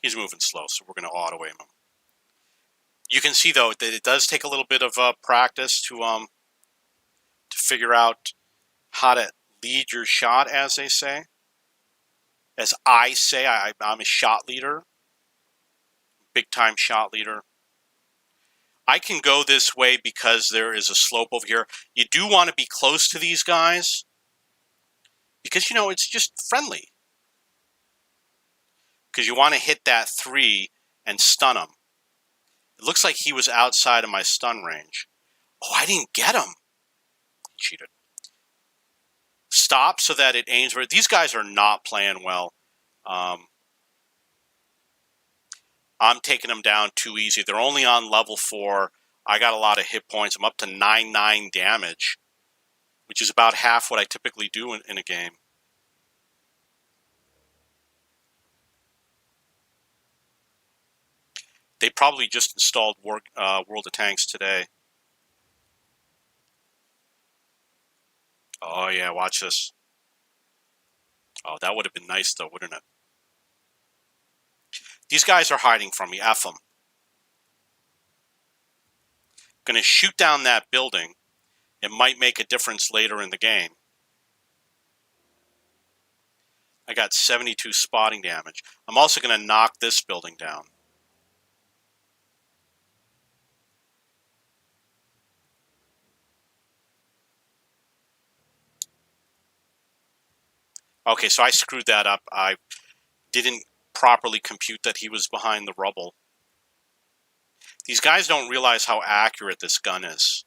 He's moving slow, so we're going to auto-aim him. You can see, though, that it does take a little bit of practice to figure out how to lead your shot, as they say. As I say, I'm a shot leader. Big-time shot leader. I can go this way because there is a slope over here. You do want to be close to these guys because, you know, it's just friendly. Because you want to hit that 3 and stun him. It looks like he was outside of my stun range. Oh, I didn't get him. He cheated. Stop so that it aims where these guys are not playing well. I'm taking them down too easy. They're only on level 4. I got a lot of hit points. I'm up to 9 damage, which is about half what I typically do in a game. They probably just installed World of Tanks today. Oh, yeah, watch this. Oh, that would have been nice, though, wouldn't it? These guys are hiding from me. F them. Going to shoot down that building. It might make a difference later in the game. I got 72 spotting damage. I'm also going to knock this building down. Okay, so I screwed that up. I didn't properly compute that he was behind the rubble. These guys don't realize how accurate this gun is.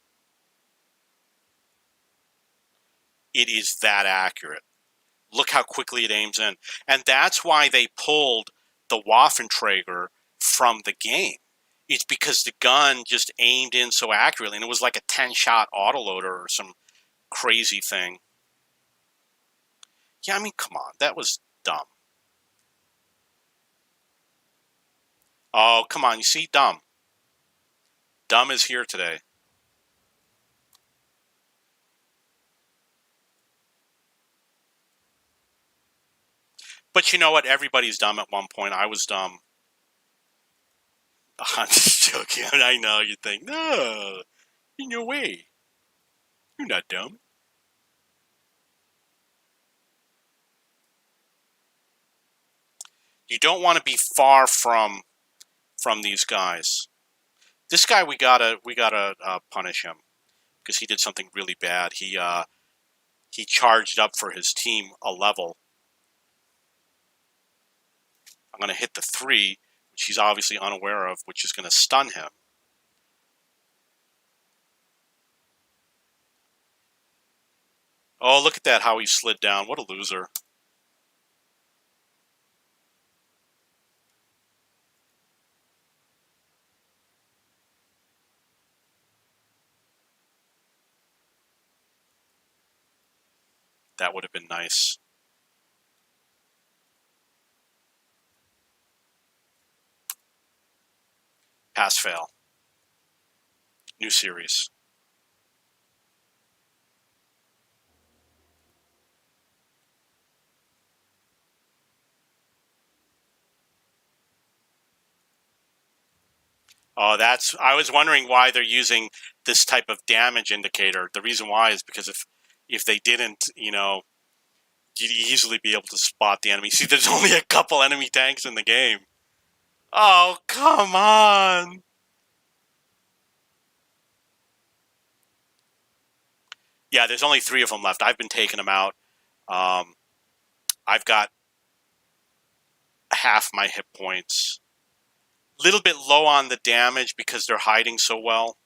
It is that accurate. Look how quickly it aims in. And that's why they pulled the WAFFENTRÄGER from the game. It's because the gun just aimed in so accurately, and it was like a 10-shot autoloader or some crazy thing. Yeah, I mean, come on. That was dumb. Oh, come on. You see? Dumb. Dumb is here today. But you know what? Everybody's dumb at one point. I was dumb. I'm just joking. I know you think, no, in no way. You're not dumb. You don't want to be far from these guys. This guy, we gotta punish him because he did something really bad. He charged up for his team a level. I'm gonna hit the 3, which he's obviously unaware of, which is gonna stun him. Oh, look at that! How he slid down. What a loser. That would have been nice. Pass fail. New series. Oh, I was wondering why they're using this type of damage indicator. The reason why is because if they didn't, you'd easily be able to spot the enemy. See, there's only a couple enemy tanks in the game. Oh, come on. Yeah, there's only 3 of them left. I've been taking them out. I've got half my hit points. Little bit low on the damage because they're hiding so well.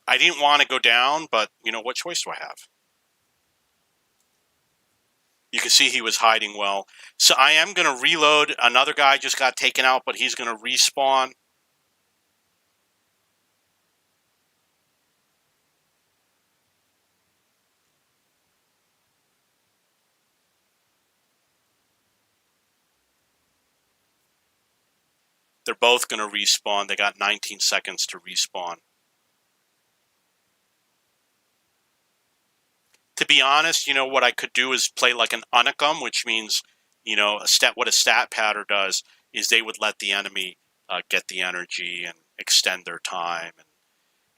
I didn't want to go down, but what choice do I have? You can see he was hiding well. So I am going to reload. Another guy just got taken out, but he's going to respawn. They're both going to respawn. They got 19 seconds to respawn. To be honest, what I could do is play like an unicum, which means, what a stat pattern does is they would let the enemy get the energy and extend their time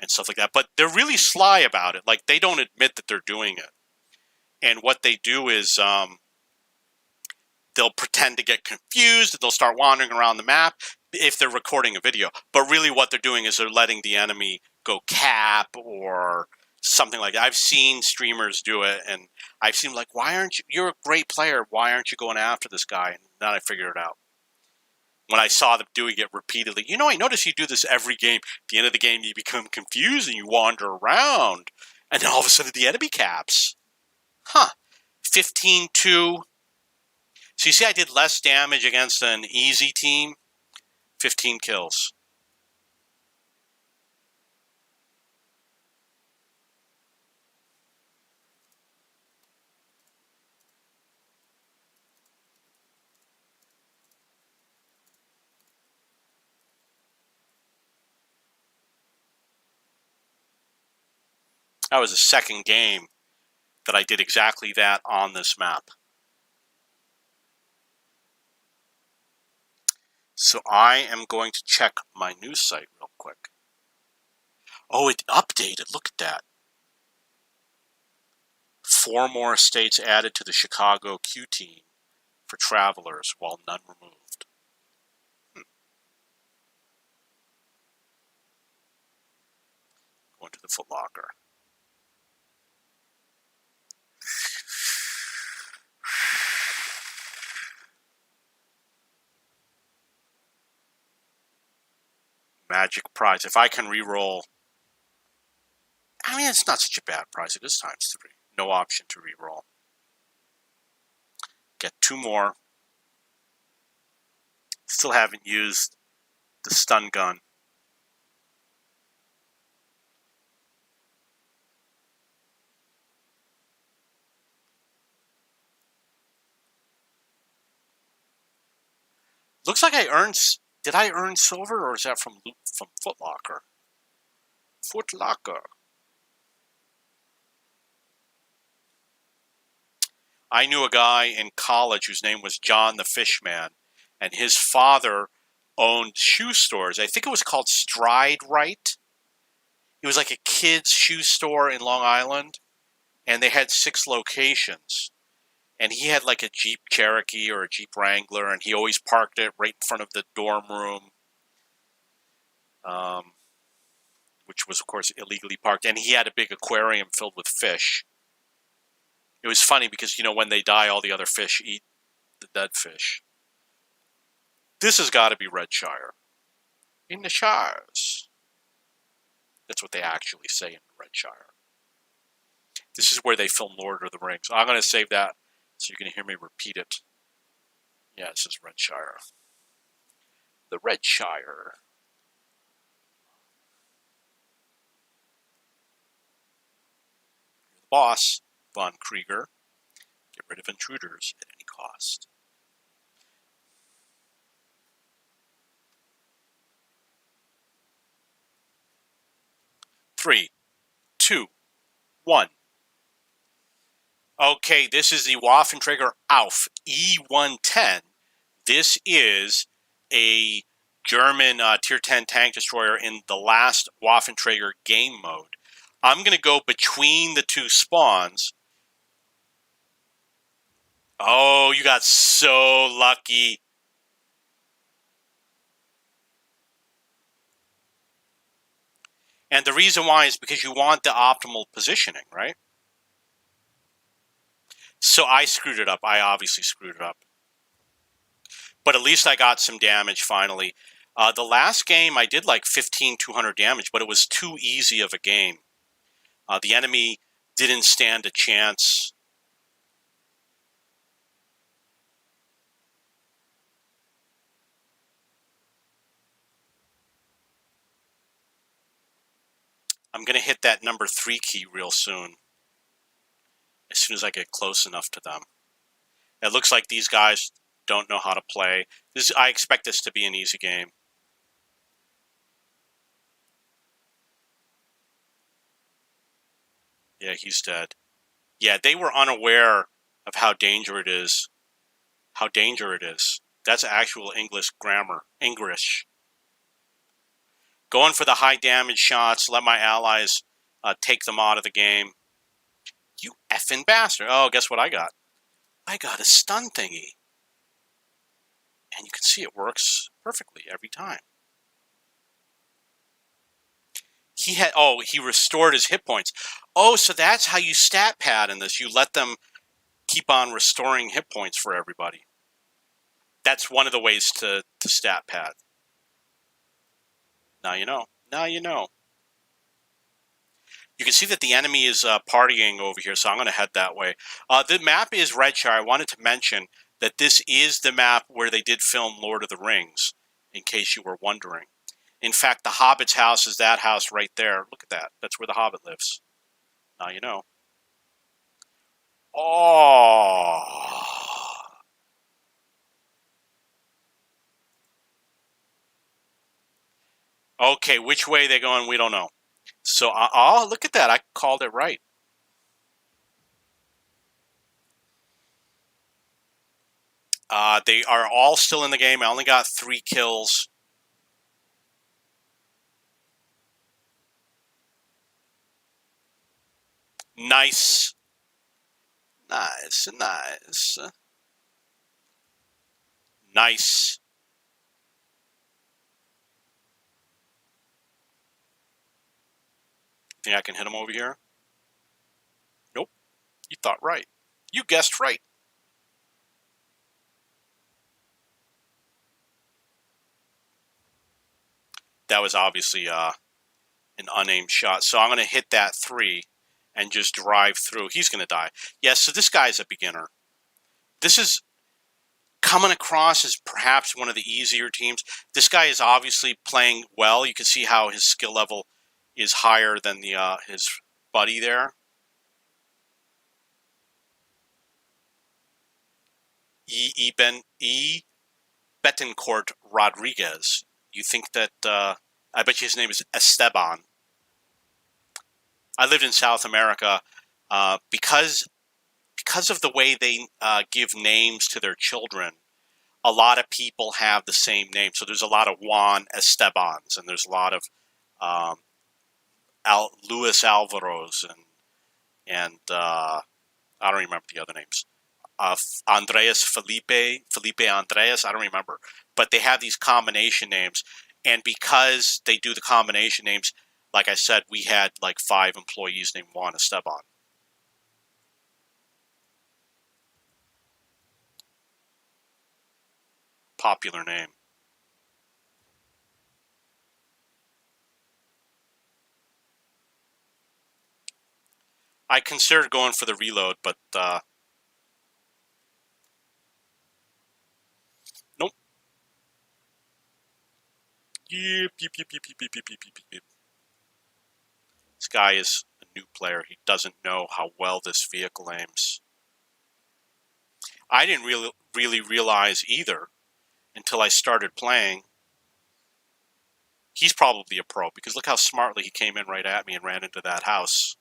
and stuff like that. But they're really sly about it. Like, they don't admit that they're doing it. And what they do is they'll pretend to get confused, and they'll start wandering around the map if they're recording a video. But really what they're doing is they're letting the enemy go cap or something like that. I've seen streamers do it, and I've seen like, why aren't you, you're a great player, why aren't you going after this guy? And then I figured it out. When I saw them doing it repeatedly, I notice you do this every game. At the end of the game, you become confused and you wander around, and then all of a sudden the enemy caps. Huh. 15-2. So you see I did less damage against an easy team. 15 kills. That was the second game that I did exactly that on this map. So I am going to check my news site real quick. Oh, it updated. Look at that. 4 more states added to the Chicago Q team for travelers, while none removed. Going to the Foot Locker. Magic prize. If I can re-roll, I mean, it's not such a bad prize. It is times 3. No option to re-roll. Get 2 more. Still haven't used the stun gun. Looks like I earned. Did I earn silver, or is that from FOOTLOCKER? FOOTLOCKER. I knew a guy in college whose name was John the Fishman, and his father owned shoe stores. I think it was called Stride Right. It was like a kid's shoe store in Long Island, and they had 6 locations. And he had like a Jeep Cherokee or a Jeep Wrangler, and he always parked it right in front of the dorm room, which was, of course, illegally parked. And he had a big aquarium filled with fish. It was funny because, you know, when they die, all the other fish eat the dead fish. This has got to be Redshire. In the Shires. That's what they actually say in Redshire. This is where they film Lord of the Rings. I'm going to save that so you're going to hear me repeat it. Yeah, this is Redshire. The Redshire. You're the boss, Von Krieger. Get rid of intruders at any cost. Three, two, one. Okay, this is the WAFFENTRÄGER AUF E110. This is a German Tier 10 tank destroyer in the last WAFFENTRÄGER game mode. I'm going to go between the 2 spawns. Oh, you got so lucky. And the reason why is because you want the optimal positioning, right? So I screwed it up. I obviously screwed it up. But at least I got some damage finally. The last game I did like 15,200 damage, but it was too easy of a game. The enemy didn't stand a chance. I'm going to hit that number 3 key real soon. As soon as I get close enough to them. It looks like these guys don't know how to play. I expect this to be an easy game. Yeah, he's dead. Yeah, they were unaware of how dangerous it is. How dangerous it is. That's actual English grammar. English. Going for the high damage shots. Let my allies take them out of the game. You effing bastard. Oh, guess what I got? I got a stun thingy. And you can see it works perfectly every time. He restored his hit points. Oh, so that's how you stat pad in this. You let them keep on restoring hit points for everybody. That's one of the ways to stat pad. Now you know. Now you know. You can see that the enemy is partying over here, so I'm going to head that way. The map is Redshire. I wanted to mention that this is the map where they did film Lord of the Rings, in case you were wondering. In fact, the Hobbit's house is that house right there. Look at that. That's where the Hobbit lives. Now you know. Oh. Okay, which way they're going, we don't know. So, oh, look at that. I called it right. They are all still in the game. I only got 3 kills. Nice. Nice. Nice. Nice. Think I can hit him over here? Nope. You thought right. You guessed right. That was obviously an unaimed shot. So I'm going to hit that 3 and just drive through. He's going to die. Yes, so this guy's a beginner. This is coming across as perhaps one of the easier teams. This guy is obviously playing well. You can see how his skill level is higher than the his buddy there. Betancourt Rodriguez. You think that, I bet you his name is Esteban. I lived in South America because of the way they give names to their children. A lot of people have the same name. So there's a lot of Juan Estebans, and there's a lot of Luis Alvaros, and I don't remember the other names. Andreas Felipe Andreas, I don't remember. But they have these combination names, and because they do the combination names, like I said, we had like 5 employees named Juan Esteban. Popular name. I considered going for the reload, but nope. Yep. This guy is a new player. He doesn't know how well this vehicle aims. I didn't really realize either until I started playing. He's probably a pro, because look how smartly he came in right at me and ran into that house.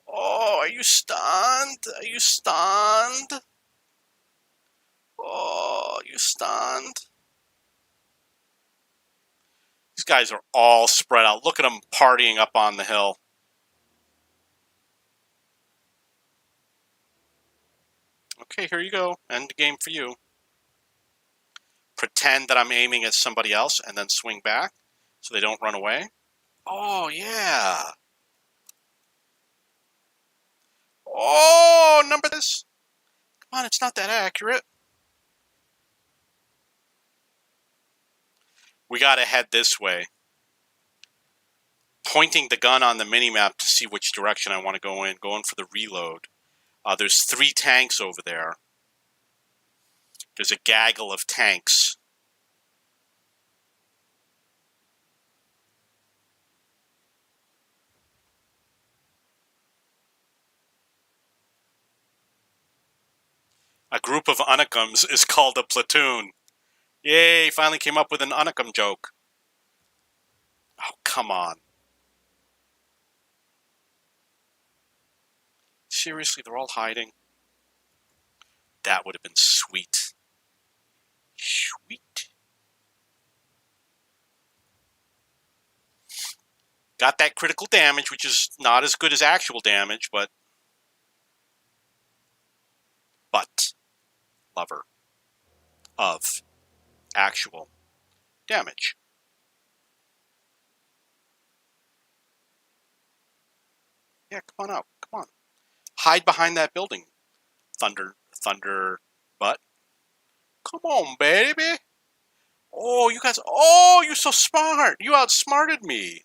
Oh, are you stunned? Are you stunned? Oh, you stunned? These guys are all spread out. Look at them partying up on the hill. Okay, here you go. End game for you. Pretend that I'm aiming at somebody else and then swing back so they don't run away. Oh, yeah. Oh, number this. Come on, it's not that accurate. We got to head this way. Pointing the gun on the minimap to see which direction I want to go in. Going for the reload. There's 3 tanks over there. There's a gaggle of tanks. A group of Unicums is called a platoon. Yay, finally came up with an Unicum joke. Oh, come on. Seriously, they're all hiding? That would have been sweet. Sweet. Got that critical damage, which is not as good as actual damage, but lover of actual damage. Yeah, come on out. Come on. Hide behind that building, Thunder butt. Come on, baby. Oh, you guys. Oh, you're so smart. You outsmarted me.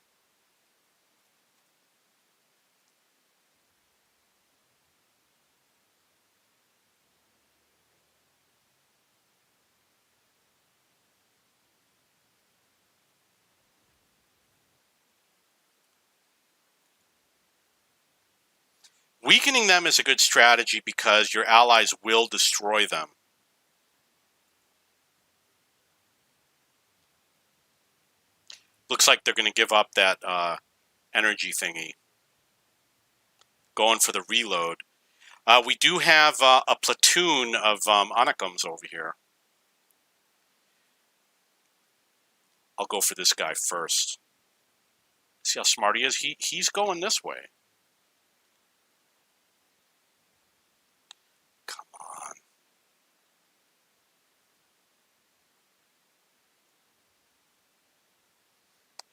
Weakening them is a good strategy because your allies will destroy them. Looks like they're going to give up that energy thingy. Going for the reload. We do have a platoon of Anakims over here. I'll go for this guy first. See how smart he is? He's going this way. Come on.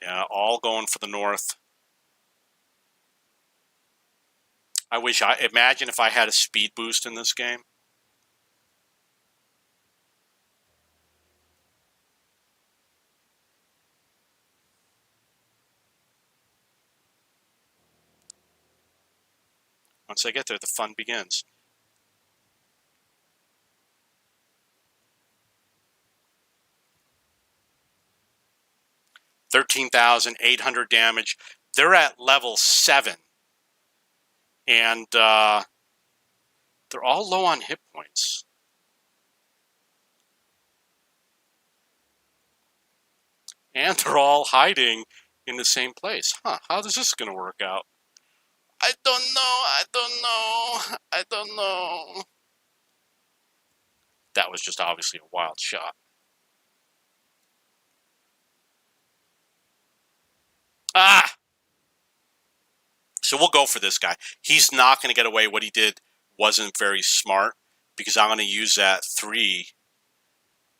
Yeah, all going for the north. Imagine if I had a speed boost in this game. Once I get there, the fun begins. $13,800 damage. They're at level 7. And they're all low on hit points. And they're all hiding in the same place. Huh, how is this going to work out? I don't know. That was just obviously a wild shot. Ah! So we'll go for this guy. He's not going to get away. What he did wasn't very smart, because I'm going to use that 3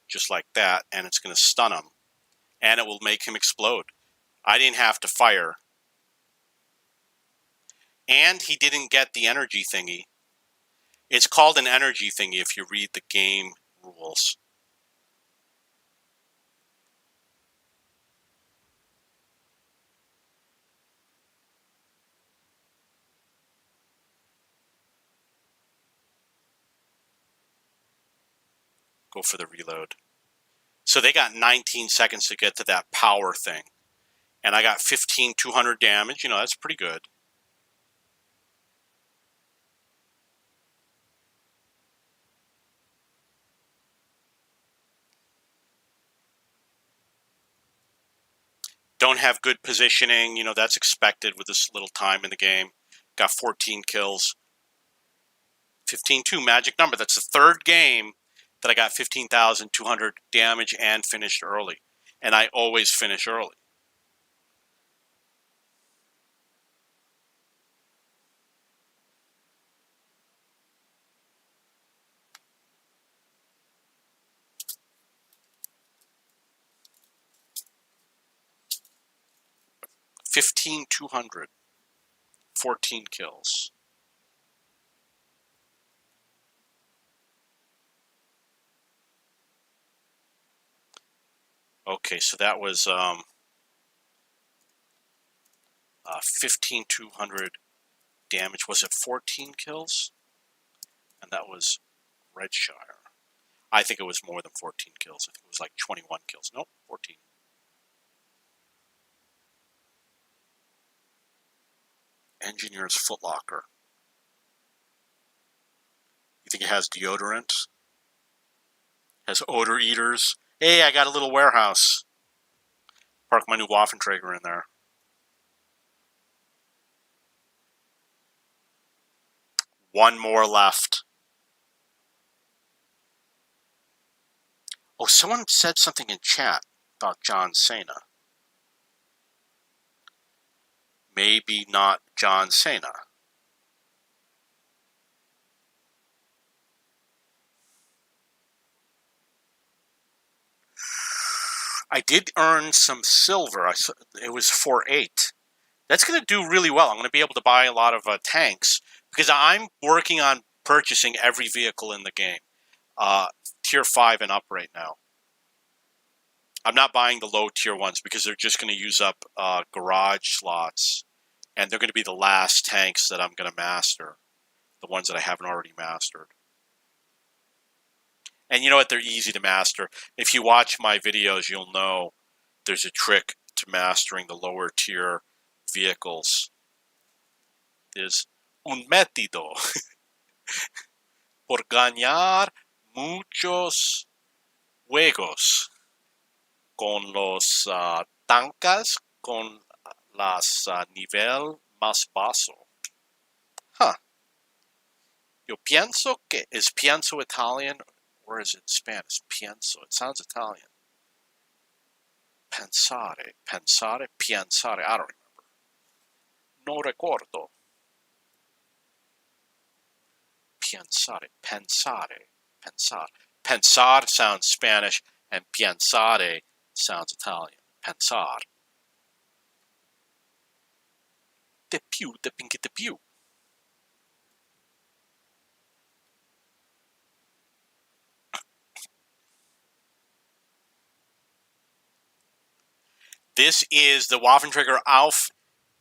just like that, and it's going to stun him. And it will make him explode. I didn't have to fire. And he didn't get the energy thingy. It's called an energy thingy if you read the game rules. Go for the reload. So they got 19 seconds to get to that power thing. And I got 15,200 damage. You know, that's pretty good. Don't have good positioning. You know, that's expected with this little time in the game. Got 14 kills. 15-2, magic number. That's the 3rd game that I got 15,200 damage and finished early. And I always finish early. $15,200. 14 kills. Okay, so that was 15,200 damage. Was it 14 kills? And that was Redshire. I think it was more than 14 kills. I think it was like 21 kills. Nope, 14. Engineer's Footlocker. You think it has deodorant? Has odor eaters? Hey, I got a little warehouse. Park my new Waffenträger in there. One more left. Oh, someone said something in chat about John Cena. Maybe not John Cena. I did earn some silver. It was 4.8. That's going to do really well. I'm going to be able to buy a lot of tanks, because I'm working on purchasing every vehicle in the game. Tier 5 and up right now. I'm not buying the low tier ones because they're just going to use up garage slots. And they're going to be the last tanks that I'm going to master. The ones that I haven't already mastered. And you know what? They're easy to master. If you watch my videos, you'll know there's a trick to mastering the lower tier vehicles. There's un método por ganar muchos juegos con los estancas con las nivel más bajo. Huh. Yo pienso que is pienso Italian or is it Spanish? Pienso. It sounds Italian. Pensare, pensare, pensare. I don't remember. No recuerdo. Pensare, pensare, pensare. Pensar sounds Spanish and pensare sounds Italian. Pensar. De più, de pinche de più. This is the Waffenträger Auf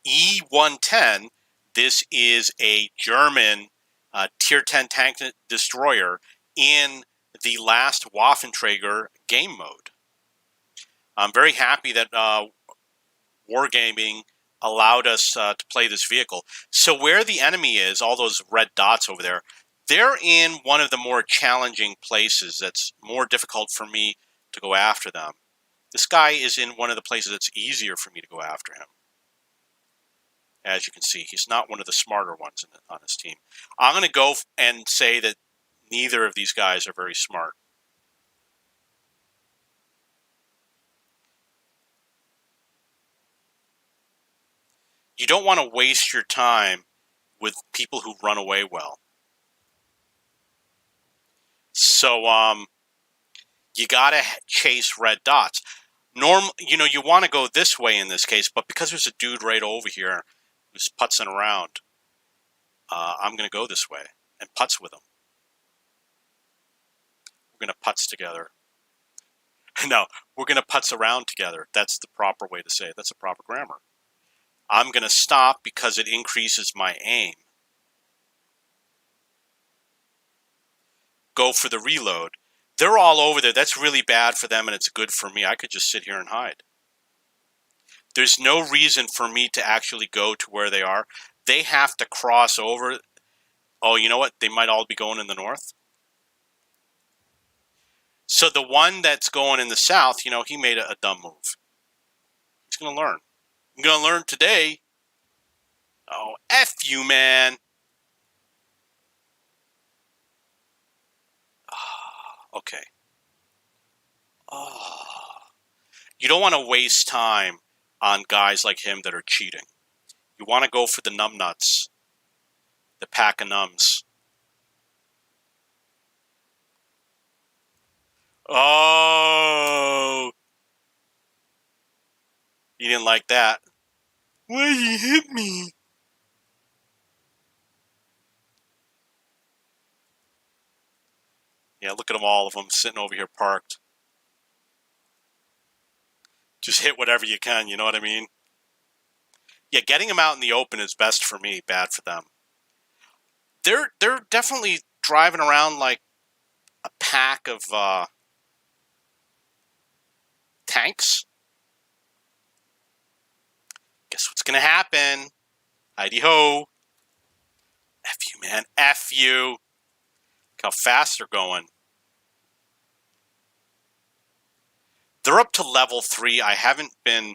E110. This is a German Tier 10 tank destroyer in the last Waffenträger game mode. I'm very happy that Wargaming allowed us to play this vehicle. So where the enemy is, all those red dots over there, they're in one of the more challenging places that's more difficult for me to go after them. This guy is in one of the places that's easier for me to go after him. As you can see, he's not one of the smarter ones on his team. I'm going to go and say that neither of these guys are very smart. You don't want to waste your time with people who run away well. So, you got to chase red dots. You want to go this way in this case, but because there's a dude right over here who's putzing around, I'm going to go this way and putz with him. We're going to putz together. No, we're going to putz around together. That's the proper way to say it. That's the proper grammar. I'm going to stop because it increases my aim. Go for the reload. They're all over there. That's really bad for them, and it's good for me. I could just sit here and hide. There's no reason for me to actually go to where they are. They have to cross over. Oh, you know what? They might all be going in the north. So the one that's going in the south, he made a dumb move. He's going to learn. I'm going to learn today. Oh, F you, man. Okay. You don't want to waste time on guys like him that are cheating. You want to go for the numbnuts. The pack of numbs. Oh! You didn't like that. Why you hit me? Yeah, look at them, all of them, sitting over here parked. Just hit whatever you can, you know what I mean? Yeah, getting them out in the open is best for me, bad for them. They're definitely driving around like a pack of tanks. Guess what's gonna happen? Heidi ho. F you, man. F you. Look how fast they're going. They're up to level 3. I haven't been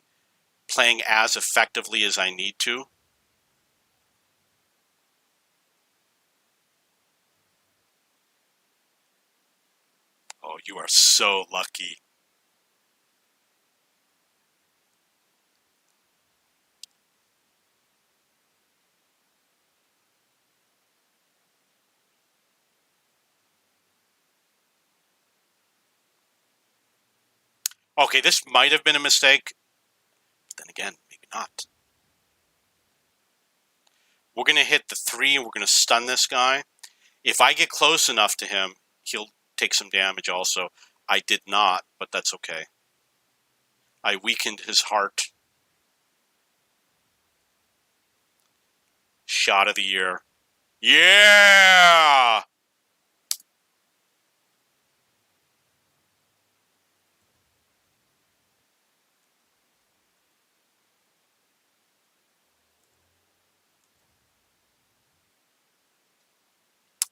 playing as effectively as I need to. Oh, you are so lucky. Okay, this might have been a mistake. Then again, maybe not. We're going to hit the 3 and we're going to stun this guy. If I get close enough to him, he'll take some damage also. I did not, but that's okay. I weakened his heart. Shot of the year. Yeah!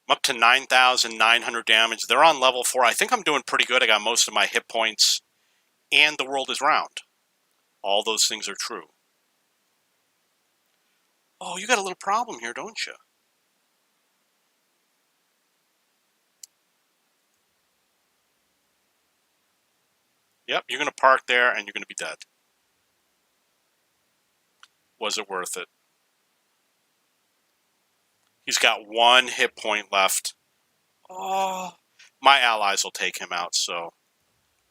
I'm up to 9,900 damage. They're on level 4. I think I'm doing pretty good. I got most of my hit points. And the world is round. All those things are true. Oh, you got a little problem here, don't you? Yep, you're going to park there and you're going to be dead. Was it worth it? He's got 1 hit point left. Oh, my allies will take him out, so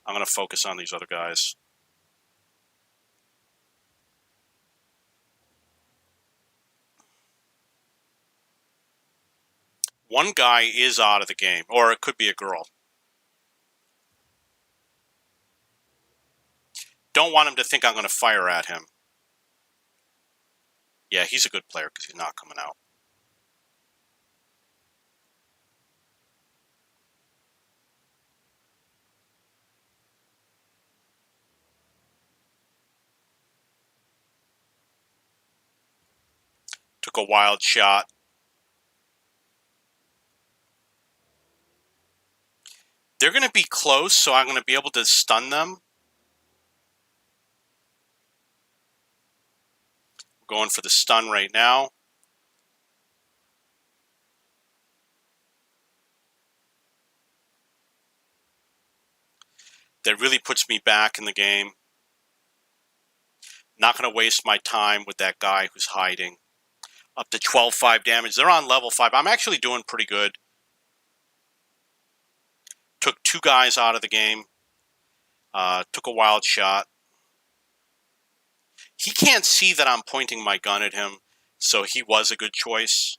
I'm going to focus on these other guys. One guy is out of the game, or it could be a girl. Don't want him to think I'm going to fire at him. Yeah, he's a good player because he's not coming out. Took a wild shot. They're going to be close, so I'm going to be able to stun them. Going for the stun right now. That really puts me back in the game. Not going to waste my time with that guy who's hiding. Up to 12-5 damage. They're on level 5. I'm actually doing pretty good. Took 2 guys out of the game. Took a wild shot. He can't see that I'm pointing my gun at him, so he was a good choice.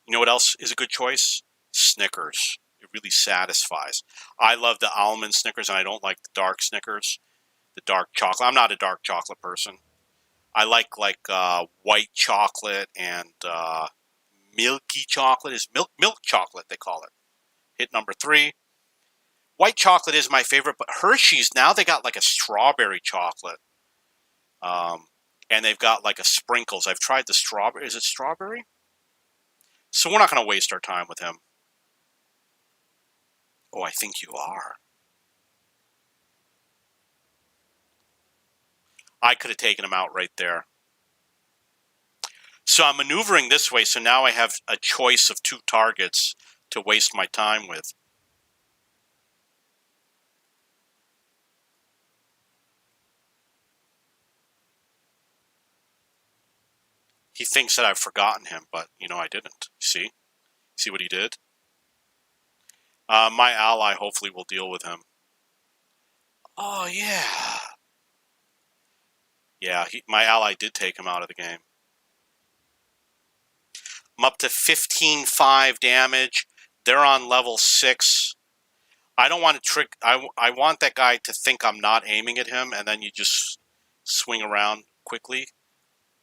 You know what else is a good choice? Snickers. It really satisfies. I love the almond Snickers, and I don't like the dark Snickers. The dark chocolate. I'm not a dark chocolate person. I like white chocolate and milky chocolate. Is milk chocolate, they call it. Hit number 3. White chocolate is my favorite, but Hershey's, now they got like a strawberry chocolate. And they've got like a sprinkles. I've tried the strawberry. Is it strawberry? So we're not going to waste our time with him. Oh, I think you are. I could have taken him out right there. So I'm maneuvering this way, so now I have a choice of 2 targets to waste my time with. He thinks that I've forgotten him, but, you know, I didn't. See? See what he did? My ally hopefully will deal with him. Oh, yeah. Yeah, my ally did take him out of the game. I'm up to 15-5 damage. They're on level 6. I don't want to trick... I want that guy to think I'm not aiming at him, and then you just swing around quickly.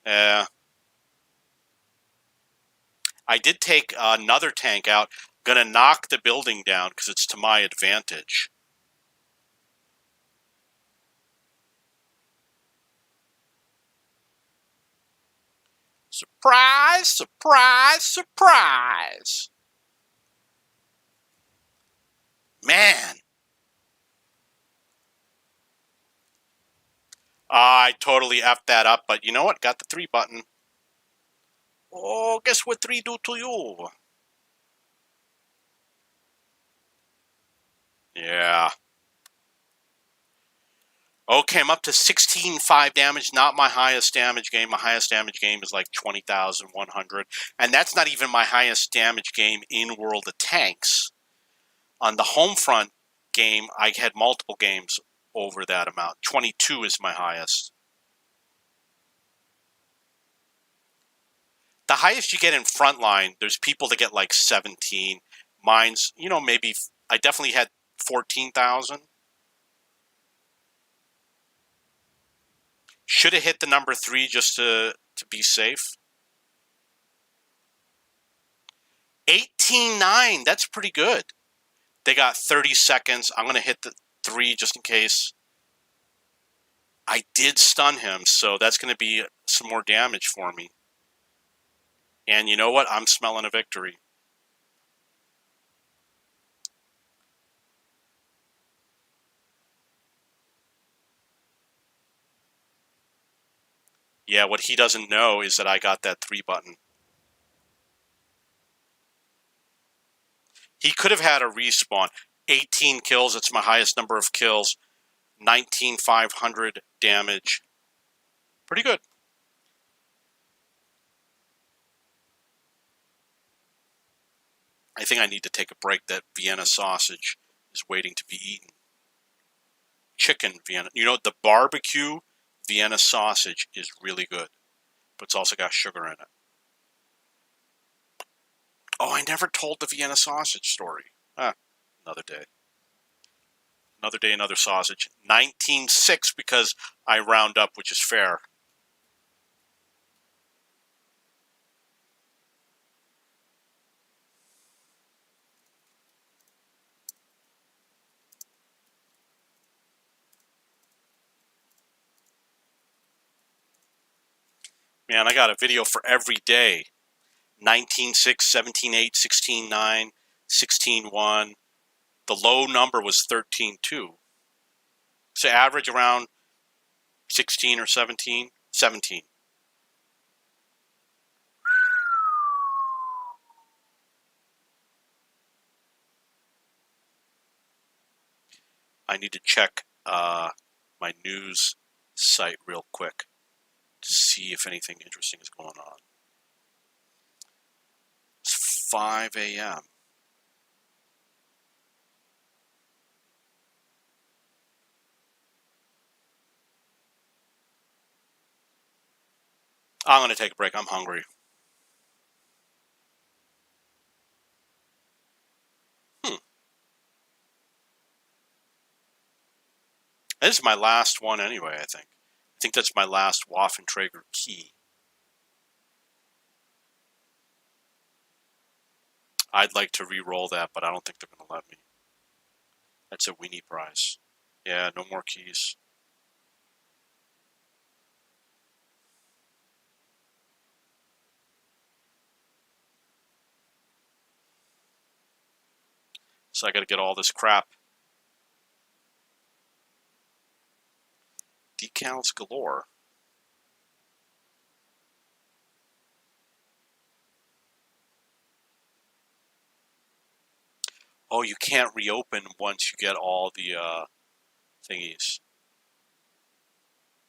I did take another tank out. Gonna knock the building down because it's to my advantage. Surprise, surprise, surprise. Man. I totally effed that up, but you know what? Got the 3 button. Oh, guess what 3 do to you? Yeah. Okay, I'm up to 16-5 damage. Not my highest damage game. My highest damage game is like 20,100. And that's not even my highest damage game in World of Tanks. On the Homefront game, I had multiple games over that amount. 22 is my highest. The highest you get in Frontline, there's people that get like 17. Mine's, you know, maybe, I definitely had 14,000. Should have hit the number 3 just to be safe. 18-9, that's pretty good. They got 30 seconds. I'm going to hit the 3 just in case. I did stun him, so that's going to be some more damage for me. And you know what? I'm smelling a victory. Yeah, what he doesn't know is that I got that 3 button. He could have had a respawn. 18 kills, it's my highest number of kills. 19,500 damage. Pretty good. I think I need to take a break. That Vienna sausage is waiting to be eaten. Chicken Vienna. You know, the barbecue Vienna sausage is really good, but it's also got sugar in it. Oh, I never told the Vienna sausage story. Another day. Another day, another sausage. 19.6 because I round up, which is fair. Man, I got a video for every day. 19.6, 17.8, 16.9, 16.1. The low number was 13.2. So average around 16 or 17. 17. I need to check my news site real quick to see if anything interesting is going on. It's 5 a.m. I'm going to take a break. I'm hungry. This is my last one anyway, I think. I think that's my last Waffenträger key. I'd like to re-roll that, but I don't think they're going to let me. That's a weenie prize. Yeah, no more keys. So I got to get all this crap. Decals galore. Oh, you can't reopen once you get all the thingies.